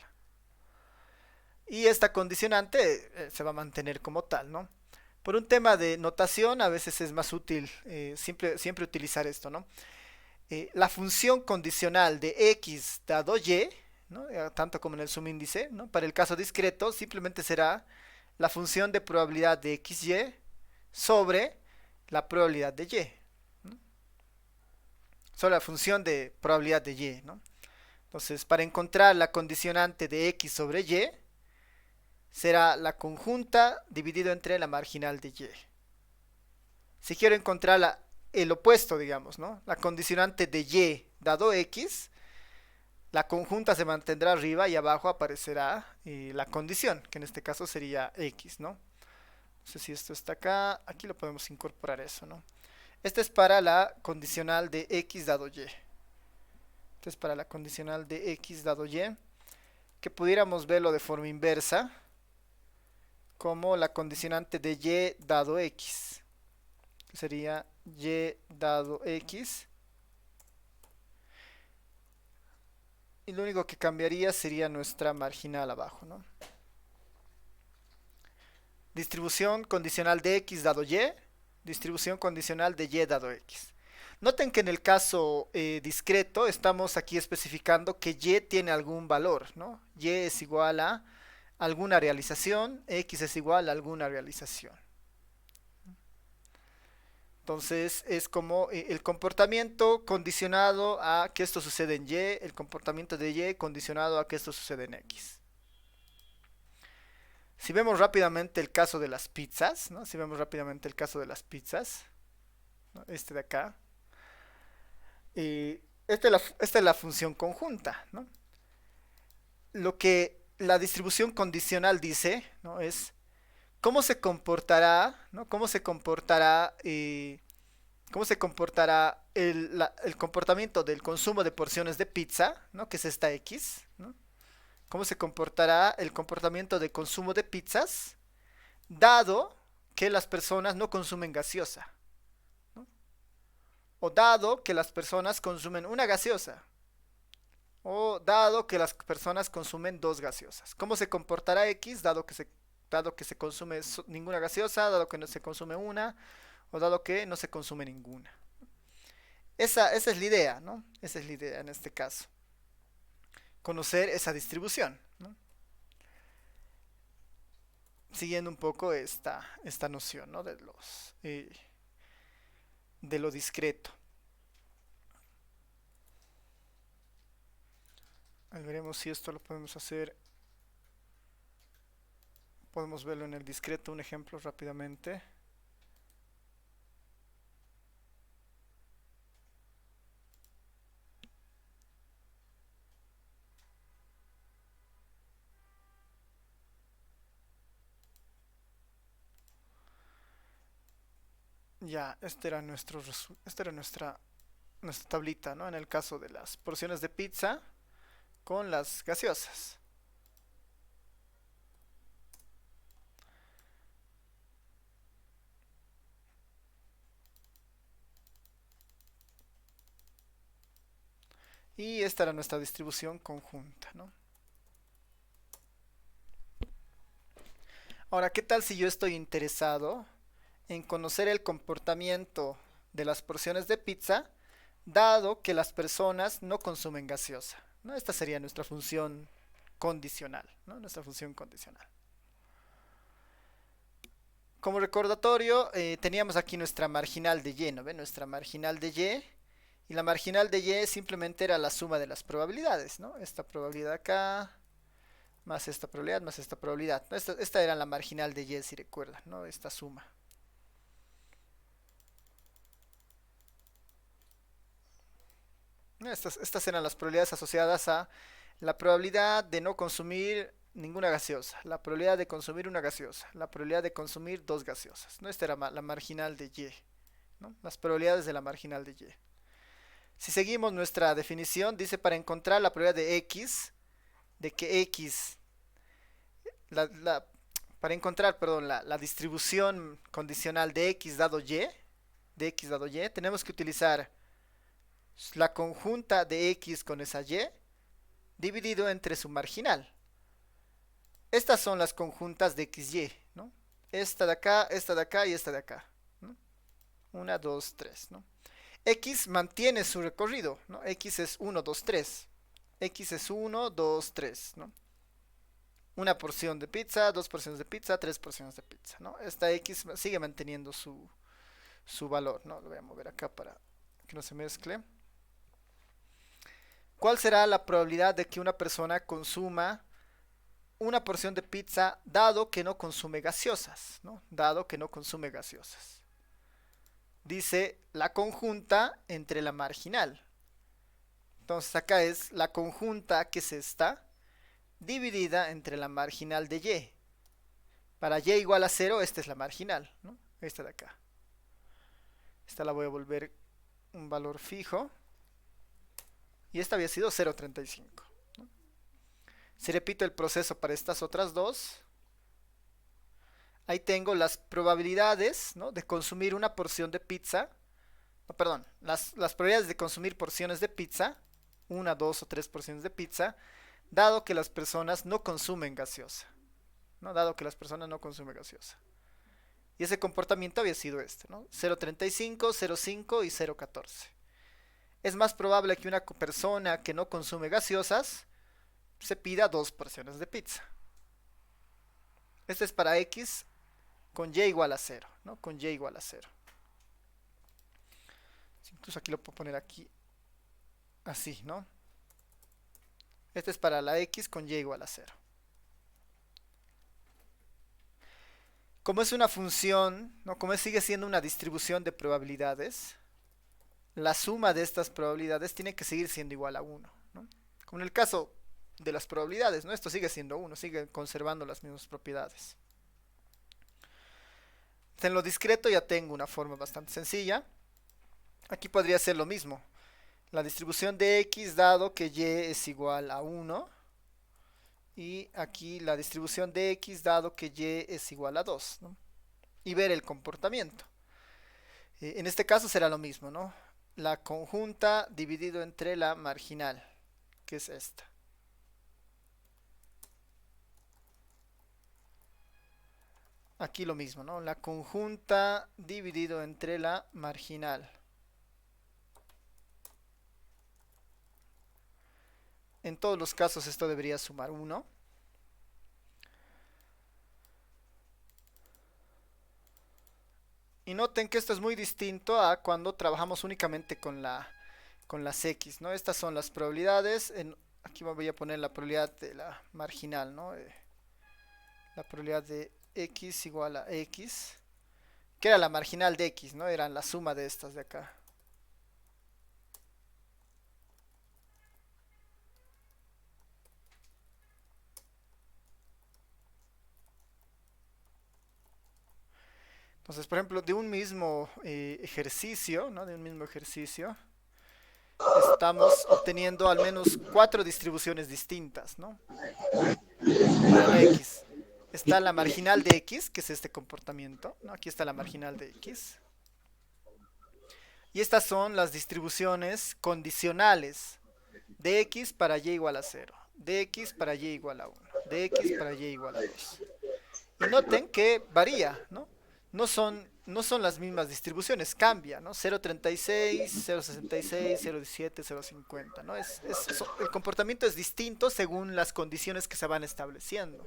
Y esta condicionante se va a mantener como tal, ¿no? Por un tema de notación a veces es más útil siempre utilizar esto, ¿no? La función condicional de x dado y, ¿no? Tanto como en el subíndice, ¿no? Para el caso discreto simplemente será la función de probabilidad de xy sobre la probabilidad de y, ¿no? Sobre la función de probabilidad de y, ¿no? Entonces, para encontrar la condicionante de x sobre y, será la conjunta dividido entre la marginal de y. Si quiero encontrar el opuesto, digamos, ¿no? La condicionante de y dado x, la conjunta se mantendrá arriba y abajo aparecerá la condición, que en este caso sería x, ¿no? No sé si esto está acá, aquí lo podemos incorporar eso, ¿no? Este es para la condicional de x dado y. Este es para la condicional de x dado y, que pudiéramos verlo de forma inversa, como la condicionante de y dado x, que sería y dado x, y lo único que cambiaría sería nuestra marginal abajo, ¿no? Distribución condicional de x dado y, distribución condicional de y dado x. Noten que en el caso discreto estamos aquí especificando que y tiene algún valor, ¿no? Y es igual a alguna realización, x es igual a alguna realización. Entonces es como el comportamiento condicionado a que esto sucede en y, el comportamiento de y condicionado a que esto sucede en x. Si vemos rápidamente el caso de las pizzas, ¿no? Si vemos rápidamente el caso de las pizzas, ¿no? Este de acá, esta es la función conjunta, ¿no? Lo que la distribución condicional dice, ¿no? Es cómo se comportará, ¿no? Cómo se comportará el comportamiento del consumo de porciones de pizza, ¿no? Que es esta X, ¿no? Cómo se comportará el comportamiento de consumo de pizzas, dado que las personas no consumen gaseosa, ¿no? O dado que las personas consumen una gaseosa. O dado que las personas consumen dos gaseosas. ¿Cómo se comportará X dado que se consume ninguna gaseosa, dado que no se consume una, o dado que no se consume ninguna? Esa es la idea, ¿no? Esa es la idea en este caso. Conocer esa distribución, ¿no? Siguiendo un poco esta noción, ¿no? De lo discreto. Veremos si esto lo podemos hacer. Podemos verlo en el discreto, un ejemplo rápidamente. Ya, esta era nuestra tablita, ¿no? En el caso de las porciones de pizza con las gaseosas. Y esta era nuestra distribución conjunta, ¿no? Ahora, ¿qué tal si yo estoy interesado en conocer el comportamiento de las porciones de pizza, dado que las personas no consumen gaseosa, ¿no? Esta sería nuestra función condicional, ¿no? Nuestra función condicional. Como recordatorio, teníamos aquí nuestra marginal de y, ¿no ve? Nuestra marginal de y. Y la marginal de y simplemente era la suma de las probabilidades, ¿no? Esta probabilidad acá, más esta probabilidad, más esta probabilidad. Esta era la marginal de y, si recuerdan, ¿no? Esta suma. Estas eran las probabilidades asociadas a la probabilidad de no consumir ninguna gaseosa, la probabilidad de consumir una gaseosa, la probabilidad de consumir dos gaseosas, ¿no? Esta era la marginal de y, ¿no? Las probabilidades de la marginal de y. Si seguimos nuestra definición, dice para encontrar la probabilidad de x, de que x, la, la, para encontrar, perdón, la distribución condicional de x dado y, tenemos que utilizar la conjunta de x con esa y dividido entre su marginal. Estas son las conjuntas de xy, ¿no? Esta de acá y esta de acá, ¿no? 1, 2, 3, ¿no? X mantiene su recorrido, ¿no? X es 1, 2, 3. X es 1, 2, 3, ¿no? Una porción de pizza, dos porciones de pizza, tres porciones de pizza, ¿no? Esta X sigue manteniendo su valor, ¿no? Lo voy a mover acá para que no se mezcle. ¿Cuál será la probabilidad de que una persona consuma una porción de pizza dado que no consume gaseosas, ¿no? Dado que no consume gaseosas. Dice la conjunta entre la marginal. Entonces acá es la conjunta, que es esta, dividida entre la marginal de y. Para y igual a 0, esta es la marginal, ¿no? Esta de acá. Esta la voy a volver un valor fijo. Y esta había sido 0,35. ¿No? Si repito el proceso para estas otras dos, ahí tengo las probabilidades, ¿no? De consumir una porción de pizza. Oh, perdón, las probabilidades de consumir porciones de pizza, una, dos o tres porciones de pizza, dado que las personas no consumen gaseosa, ¿no? Dado que las personas no consumen gaseosa. Y ese comportamiento había sido este, ¿no? 0,35, 0,5 y 0,14. Es más probable que una persona que no consume gaseosas se pida dos porciones de pizza. Este es para x con y igual a 0, ¿no? Con y igual a 0. Incluso aquí lo puedo poner aquí así, ¿no? Este es para la x con y igual a 0. Como es una función, ¿no? Como sigue siendo una distribución de probabilidades, la suma de estas probabilidades tiene que seguir siendo igual a 1, ¿no? Como en el caso de las probabilidades, ¿no? Esto sigue siendo 1, sigue conservando las mismas propiedades. En lo discreto ya tengo una forma bastante sencilla. Aquí podría ser lo mismo. La distribución de x dado que y es igual a 1. Y aquí la distribución de x dado que y es igual a 2, ¿no? Y ver el comportamiento. En este caso será lo mismo, ¿no? La conjunta dividido entre la marginal, que es esta. Aquí lo mismo, ¿no? La conjunta dividido entre la marginal. En todos los casos esto debería sumar 1. Y noten que esto es muy distinto a cuando trabajamos únicamente con las X, ¿no? Estas son las probabilidades. Aquí voy a poner la probabilidad de la marginal, ¿no? La probabilidad de X igual a X, que era la marginal de X, ¿no? Eran la suma de estas de acá. Entonces, por ejemplo, de un mismo ejercicio, ¿no? De un mismo ejercicio, estamos obteniendo al menos 4 distribuciones distintas, ¿no? Para la X. Está la marginal de X, que es este comportamiento, ¿no? Aquí está la marginal de X. Y estas son las distribuciones condicionales de X para Y igual a 0, de X para Y igual a 1, de X para Y igual a 2. Y noten que varía, ¿no? No son las mismas distribuciones, cambia, ¿no? 0.36, 0.66, 0.17, 0.50, ¿no? El comportamiento es distinto según las condiciones que se van estableciendo.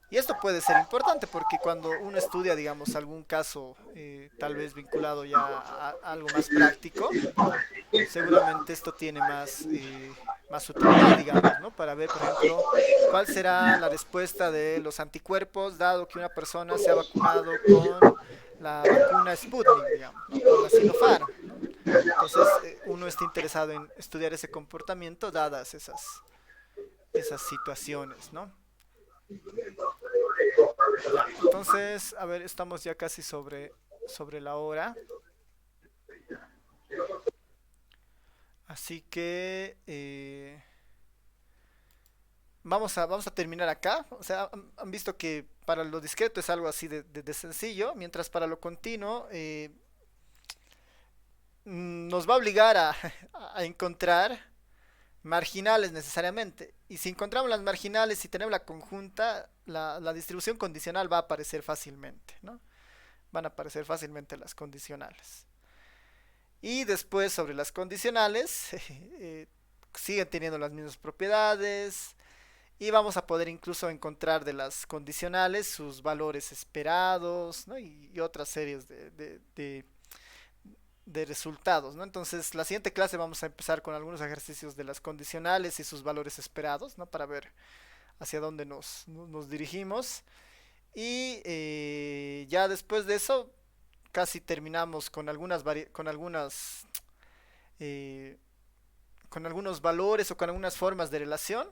Y esto puede ser importante porque cuando uno estudia, digamos, algún caso tal vez vinculado ya a algo más práctico, seguramente esto tiene más utilidad, digamos, ¿no? Para ver, por ejemplo, cuál será la respuesta de los anticuerpos dado que una persona se ha vacunado con la vacuna Sputnik, digamos, ¿no? Con la Sinopharm, ¿no? Entonces, uno está interesado en estudiar ese comportamiento dadas esas situaciones, ¿no? Ya, entonces, a ver, estamos ya casi sobre la hora. Así que vamos a terminar acá. O sea, han visto que para lo discreto es algo así de sencillo, mientras para lo continuo nos va a obligar a encontrar marginales necesariamente. Y si encontramos las marginales y tenemos la conjunta, la distribución condicional va a aparecer fácilmente, ¿no? Van a aparecer fácilmente las condicionales. Y después sobre las condicionales, siguen teniendo las mismas propiedades. Y vamos a poder incluso encontrar de las condicionales sus valores esperados, ¿no? Y otras series de resultados, ¿no? Entonces, la siguiente clase vamos a empezar con algunos ejercicios de las condicionales y sus valores esperados, ¿no? Para ver hacia dónde nos dirigimos. Y ya después de eso, casi terminamos eh, con algunos valores o con algunas formas de relación,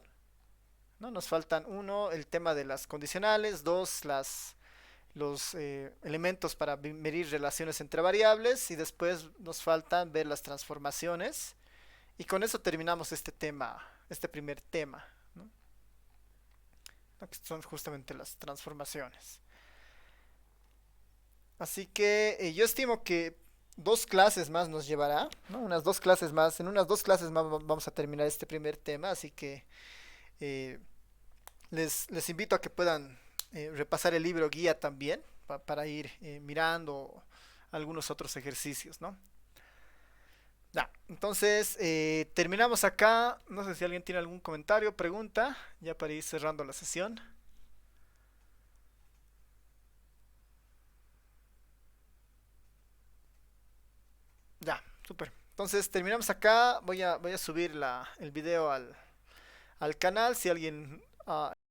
¿no? Nos faltan uno, el tema de las condicionales, dos, los elementos para medir relaciones entre variables y después nos faltan ver las transformaciones y con eso terminamos este primer tema, ¿no? Que son justamente las transformaciones. Así que yo estimo que 2 clases más nos llevará, ¿no? Unas 2 clases más, en unas 2 clases más vamos a terminar este primer tema, así que eh, les invito a que puedan repasar el libro guía también para ir mirando algunos otros ejercicios, ¿no? Ya, entonces terminamos acá. No sé si alguien tiene algún comentario, pregunta, ya para ir cerrando la sesión. Ya, súper. Entonces terminamos acá. Voy a subir el video al canal. Si alguien